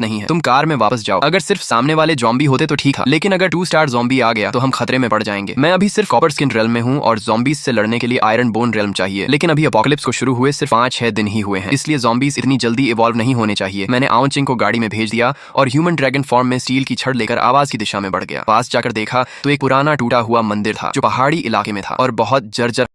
नहीं है, तुम कार में वापस जाओ। अगर सिर्फ सामने वाले ज़ॉम्बी होते तो ठीक है, लेकिन अगर 2 स्टार ज़ॉम्बी आ गया तो हम खतरे में पड़ जाएंगे। मैं अभी सिर्फ कॉपर स्किन रियल्म में हूँ और ज़ॉम्बीज से लड़ने के लिए आयरन बोन रियल्म चाहिए, लेकिन अभी अपोकलिप्स को शुरू हुए सिर्फ 5-6 दिन ही हुए हैं, इसलिए ज़ॉम्बीज इतनी जल्दी इवॉल्व नहीं होने चाहिए। मैंने आउचिंग को गाड़ी में भेज दिया और ह्यूमन ड्रैगन फॉर्म में स्टील की छड़ लेकर आवाज की दिशा में बढ़ गया। पास जाकर देखा तो एक पुराना टूटा हुआ मंदिर था जो पहाड़ी इलाके में था और बहुत जर्जर